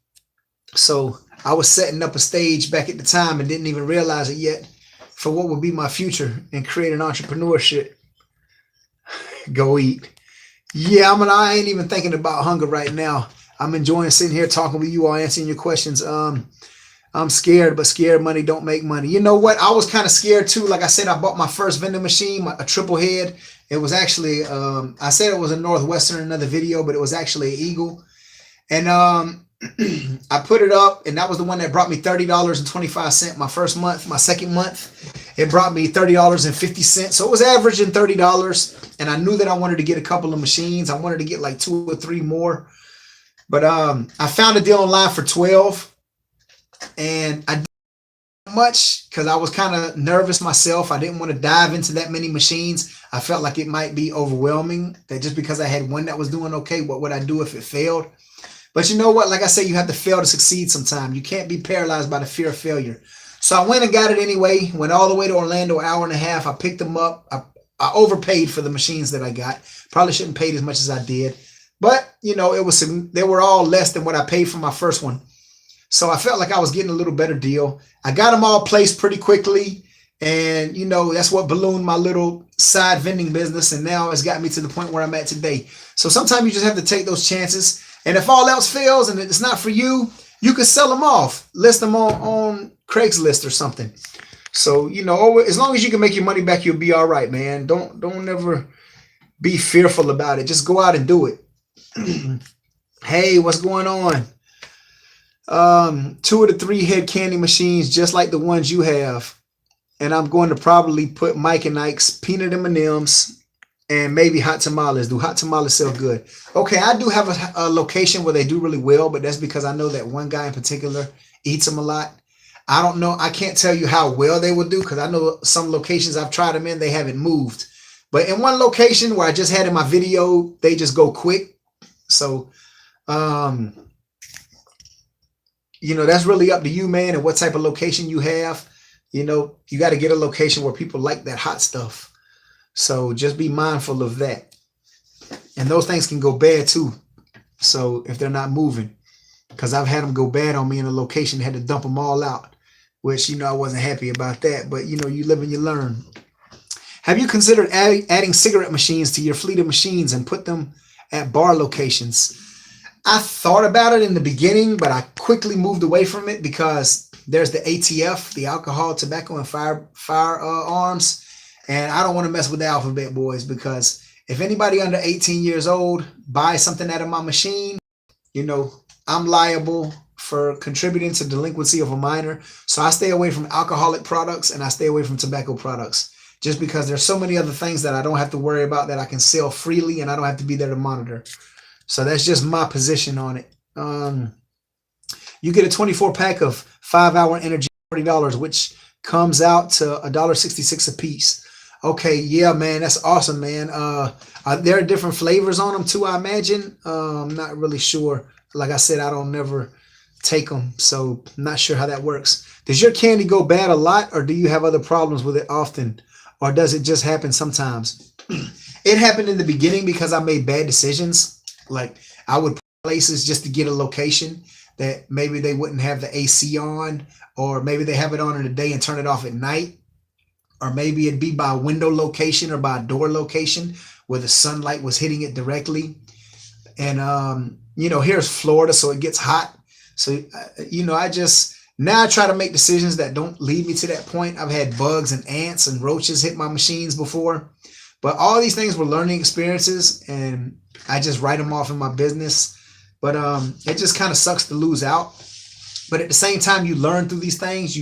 So I was setting up a stage back at the time and didn't even realize it yet for what would be my future and create an entrepreneurship. Go eat. Yeah, I ain't even thinking about hunger right now. I'm enjoying sitting here talking with you all, answering your questions. I'm scared, but scared money don't make money. You know what? I was kind of scared too. Like I said, I bought my first vending machine, a triple head. It was actually, I said it was a Northwestern in another video, but it was actually an Eagle. And I put it up, and that was the one that brought me $30.25 my first month. My second month, it brought me $30.50. So it was averaging $30. And I knew that I wanted to get a couple of machines. I wanted to get like 2 or 3 more. But I found a deal online for $12. And I didn't much because I was kind of nervous myself. I didn't want to dive into that many machines. I felt like it might be overwhelming, that just because I had one that was doing okay, what would I do if it failed? But you know what? Like I say, you have to fail to succeed sometime. You can't be paralyzed by the fear of failure. So I went and got it anyway, went all the way to Orlando, an hour and a half. I picked them up. I overpaid for the machines that I got. Probably shouldn't have paid as much as I did. But, you know, they were all less than what I paid for my first one. So I felt like I was getting a little better deal. I got them all placed pretty quickly. And, you know, that's what ballooned my little side vending business. And now it's got me to the point where I'm at today. So sometimes you just have to take those chances. And if all else fails and it's not for you, you can sell them off. List them on Craigslist or something. So, you know, as long as you can make your money back, you'll be all right, man. Don't ever be fearful about it. Just go out and do it. Hey, what's going on? 2 of the 3 head candy machines, just like the ones you have. And I'm going to probably put Mike and Ike's peanut M&Ms and maybe hot tamales. Do hot tamales sell good? Okay, I do have a location where they do really well, but that's because I know that one guy in particular eats them a lot. I don't know. I can't tell you how well they will do because I know some locations I've tried them in, they haven't moved. But in one location where I just had in my video, they just go quick. So, you know, that's really up to you, man, and what type of location you have. You know, you got to get a location where people like that hot stuff. So just be mindful of that. And those things can go bad too. So if they're not moving, because I've had them go bad on me in a location, had to dump them all out, which, you know, I wasn't happy about that. But, you know, you live and you learn. Have you considered adding cigarette machines to your fleet of machines and put them at bar locations? I thought about it in the beginning, but I quickly moved away from it because there's the ATF, the alcohol, tobacco, and firearms. And I don't want to mess with the alphabet boys, because if anybody under 18 years old buys something out of my machine, you know, I'm liable for contributing to delinquency of a minor. So I stay away from alcoholic products and I stay away from tobacco products, just because there's so many other things that I don't have to worry about that I can sell freely and I don't have to be there to monitor. So that's just my position on it. You get a 24 pack of 5-hour energy, $40, which comes out to $1.66 a piece. Okay, yeah, man, that's awesome, man. There are different flavors on them too, I imagine. I'm not really sure. Like I said, I don't never take them, so I'm not sure how that works. Does your candy go bad a lot, or do you have other problems with it often, or does it just happen sometimes? It happened in the beginning because I made bad decisions. Like I would put places just to get a location that maybe they wouldn't have the AC on, or maybe they have it on in the day and turn it off at night. Or maybe it'd be by a window location or by a door location where the sunlight was hitting it directly. And, you know, here's Florida, so it gets hot. So, you know, now I try to make decisions that don't lead me to that point. I've had bugs and ants and roaches hit my machines before. But all these things were learning experiences, and I just write them off in my business. But it just kind of sucks to lose out. But at the same time, you learn through these things.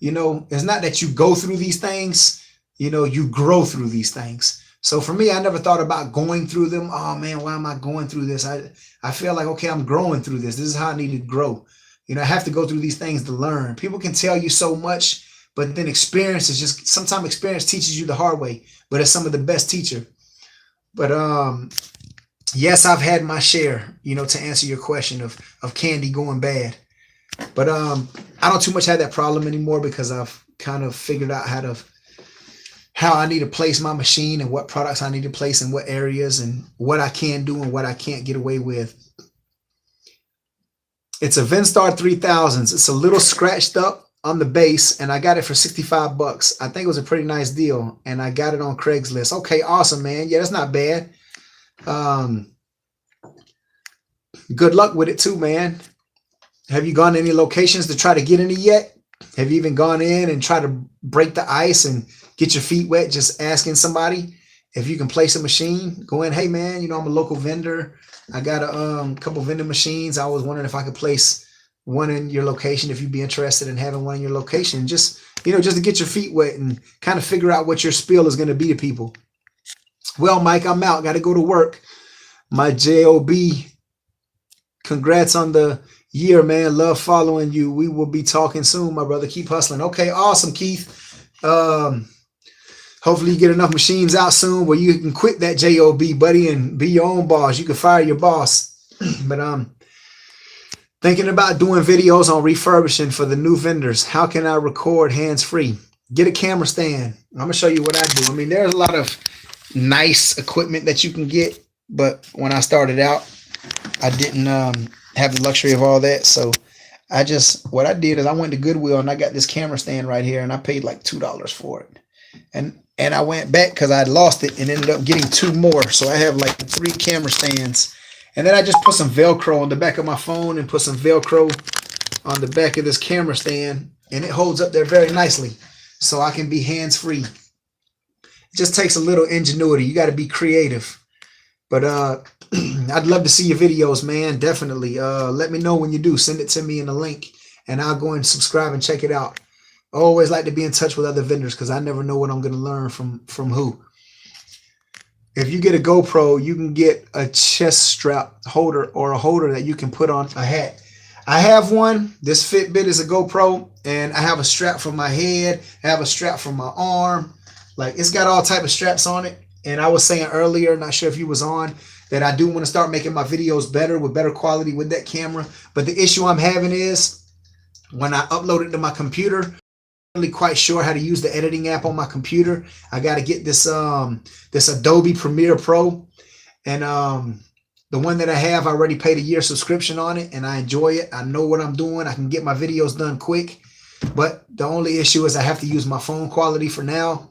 You know, it's not that you go through these things, you know, you grow through these things. So for me, I never thought about going through them. Oh man, why am I going through this? I feel like, okay, I'm growing through this. This is how I need to grow. You know, I have to go through these things to learn. People can tell you so much, but then experience is just, sometimes experience teaches you the hard way, but it's some of the best teacher. But yes, I've had my share, you know, to answer your question of candy going bad. But I don't too much have that problem anymore because I've kind of figured out how I need to place my machine and what products I need to place in what areas and what I can do and what I can't get away with. It's a Vendstar 3000s. It's a little scratched up on the base, and I got it for 65 bucks. I think it was a pretty nice deal, and I got it on Craigslist. Okay, awesome, man. Yeah, that's not bad. Good luck with it too, man. Have you gone to any locations to try to get any yet? Have you even gone in and try to break the ice and get your feet wet just asking somebody if you can place a machine? Go in, hey man, you know, I'm a local vendor. I got a couple vending machines. I was wondering if I could place one in your location, if you'd be interested in having one in your location. Just, you know, just to get your feet wet and kind of figure out what your spiel is going to be to people. Well, Mike, I'm out. Got to go to work. My JOB. Congrats on the year, man. Love following you. We will be talking soon, my brother. Keep hustling. Okay, awesome, Keith. Hopefully you get enough machines out soon where you can quit that JOB, buddy, and be your own boss. You can fire your boss. But thinking about doing videos on refurbishing for the new vendors. How can I record hands-free? Get a camera stand. I'm going to show you what I do. I mean, there's a lot of nice equipment that you can get, but when I started out, I didn't have the luxury of all that. So what I did is I went to Goodwill and I got this camera stand right here and I paid like $2 for it. And I went back because I lost it and ended up getting 2 more. So I have like 3 camera stands. And then I just put some Velcro on the back of my phone and put some Velcro on the back of this camera stand. And it holds up there very nicely. So I can be hands-free. It just takes a little ingenuity. You got to be creative. But I'd love to see your videos, man. Definitely. Let me know when you do. Send it to me in a link. And I'll go and subscribe and check it out. I always like to be in touch with other vendors because I never know what I'm going to learn from who. If you get a GoPro, you can get a chest strap holder or a holder that you can put on a hat. I have one. This Fitbit is a GoPro, and I have a strap for my head. I have a strap for my arm. Like, it's got all type of straps on it. And I was saying earlier, not sure if you was on, that I do want to start making my videos better with better quality with that camera. But the issue I'm having is when I upload it to my computer, I'm not really quite sure how to use the editing app on my computer. I got to get this this Adobe Premiere Pro, and the one that I have, I already paid a year subscription on it, and I enjoy it. I know what I'm doing. I can get my videos done quick, but the only issue is I have to use my phone quality for now.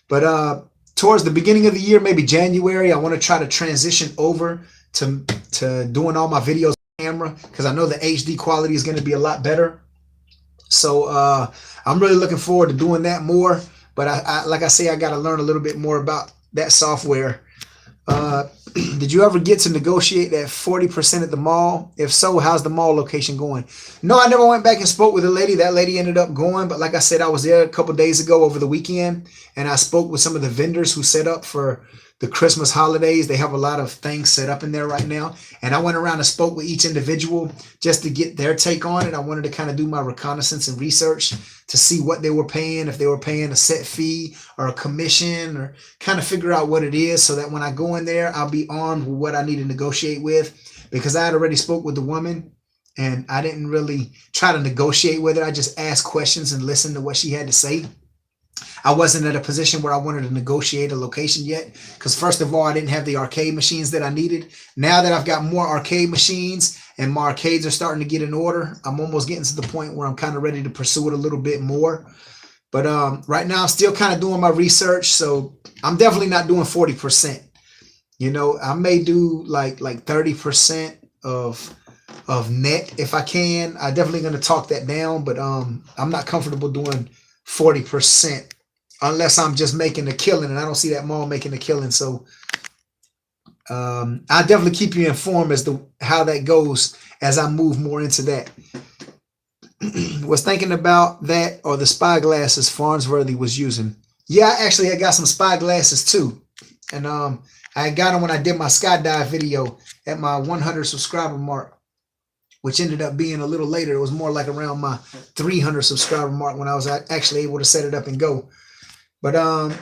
But towards the beginning of the year, maybe January, I want to try to transition over to doing all my videos on camera because I know the HD quality is going to be a lot better. So I'm really looking forward to doing that more. But I like I say, I got to learn a little bit more about that software. Did you ever get to negotiate that 40% at the mall? If so, how's the mall location going? No, I never went back and spoke with the lady. That lady ended up going. But like I said, I was there a couple days ago over the weekend, and I spoke with some of the vendors who set up for the Christmas holidays. They have a lot of things set up in there right now. And I went around and spoke with each individual just to get their take on it. I wanted to kind of do my reconnaissance and research to see what they were paying, if they were paying a set fee or a commission, or kind of figure out what it is so that when I go in there, I'll be armed with what I need to negotiate with, because I had already spoke with the woman and I didn't really try to negotiate with her. I just asked questions and listened to what she had to say. I wasn't at a position where I wanted to negotiate a location yet because, first of all, I didn't have the arcade machines that I needed. Now that I've got more arcade machines and my arcades are starting to get in order, I'm almost getting to the point where I'm kind of ready to pursue it a little bit more. But right now, I'm still kind of doing my research, so I'm definitely not doing 40%. You know, I may do like 30% of net if I can. I'm definitely going to talk that down, but I'm not comfortable doing 40% unless I'm just making a killing, and I don't see that mall making a killing. So I'll definitely keep you informed as to how that goes as I move more into that. Was thinking about that or the spy glasses Farnsworthy was using. Yeah, actually, I got some spy glasses too, and I got them when I did my skydive video at my 100 subscriber mark, which ended up being a little later. It was more like around my 300 subscriber mark when I was actually able to set it up and go. But I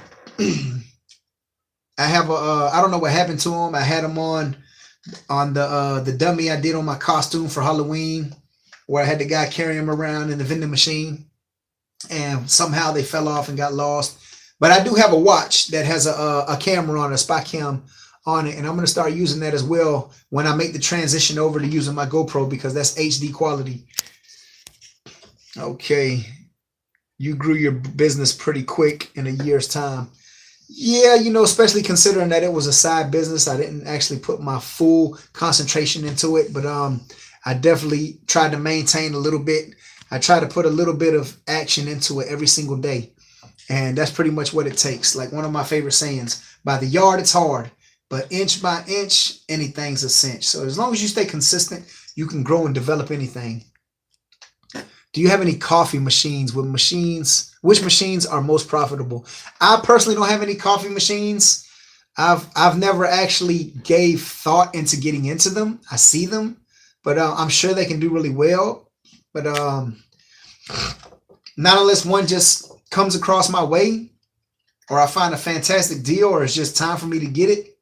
have I don't know what happened to them. I had them on on the dummy I did on my costume for Halloween, where I had the guy carrying him around in the vending machine, and somehow they fell off and got lost. But I do have a watch that has a camera on it, a spy cam on it, and I'm going to start using that as well when I make the transition over to using my GoPro, because that's HD quality. Okay, you grew your business pretty quick in a year's time. Yeah, you know, especially considering that it was a side business. I didn't actually put my full concentration into it, but I definitely tried to maintain a little bit. I try to put a little bit of action into it every single day. And that's pretty much what it takes. Like one of my favorite sayings, by the yard, it's hard, but inch by inch, anything's a cinch. So as long as you stay consistent, you can grow and develop anything. Do you have any coffee machines? Which machines are most profitable? I personally don't have any coffee machines. I've never actually gave thought into getting into them. I see them, but I'm sure they can do really well. But not unless one just comes across my way, or I find a fantastic deal, or it's just time for me to get it.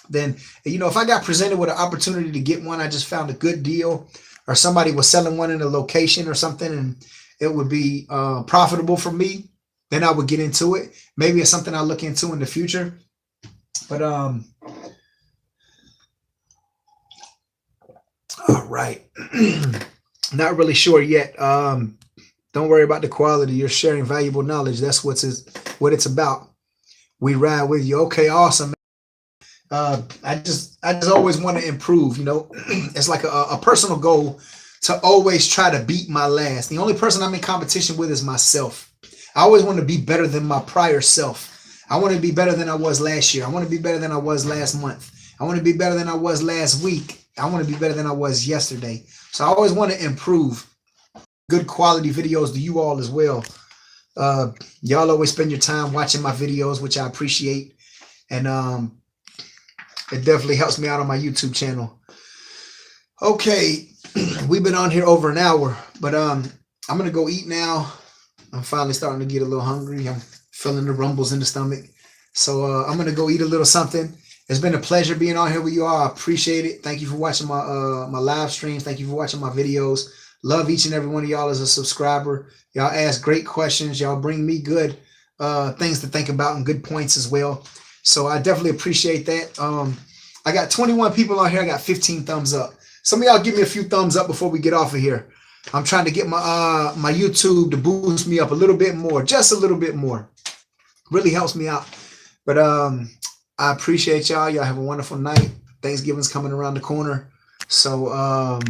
Then, you know, if I got presented with an opportunity to get one, I just found a good deal, or somebody was selling one in a location or something, and it would be profitable for me, then I would get into it. Maybe it's something I'll look into in the future. But all right. Not really sure yet. Don't worry about the quality. You're sharing valuable knowledge. That's what it's about. We ride with you. Okay, awesome. I just always want to improve, you know. It's like a personal goal to always try to beat my last. The only person I'm in competition with is myself. I always want to be better than my prior self. I want to be better than I was last year. I want to be better than I was last month. I want to be better than I was last week. I want to be better than I was yesterday. So I always want to improve. Good quality videos to you all as well. Y'all always spend your time watching my videos, which I appreciate. And it definitely helps me out on my YouTube channel. Okay, we've been on here over an hour, but I'm gonna go eat now. I'm finally starting to get a little hungry. I'm feeling the rumbles in the stomach. So I'm gonna go eat a little something. It's been a pleasure being on here with you all. I appreciate it. Thank you for watching my my live streams. Thank you for watching my videos. Love each and every one of y'all as a subscriber. Y'all ask great questions. Y'all bring me good things to think about and good points as well. So I definitely appreciate that. I got 21 people on here. I got 15 thumbs up. Some of y'all give me a few thumbs up before we get off of here. I'm trying to get my my YouTube to boost me up a little bit more, just a little bit more. Really helps me out. But I appreciate y'all. Y'all have a wonderful night. Thanksgiving's coming around the corner. So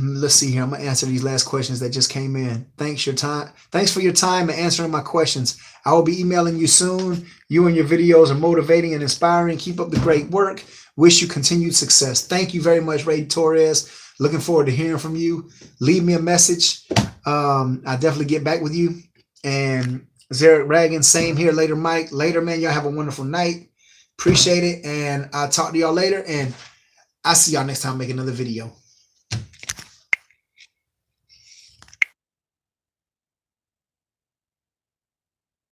let's see here. I'm gonna answer these last questions that just came in. Thanks for your time and answering my questions. I will be emailing you soon. You and your videos are motivating and inspiring. Keep up the great work. Wish you continued success. Thank you very much, Ray Torres. Looking forward to hearing from you. Leave me a message. I'll definitely get back with you. And Zarek Ragan, same here. Later, Mike. Later, man. Y'all have a wonderful night. Appreciate it. And I'll talk to y'all later. And I'll see y'all next time. Make another video.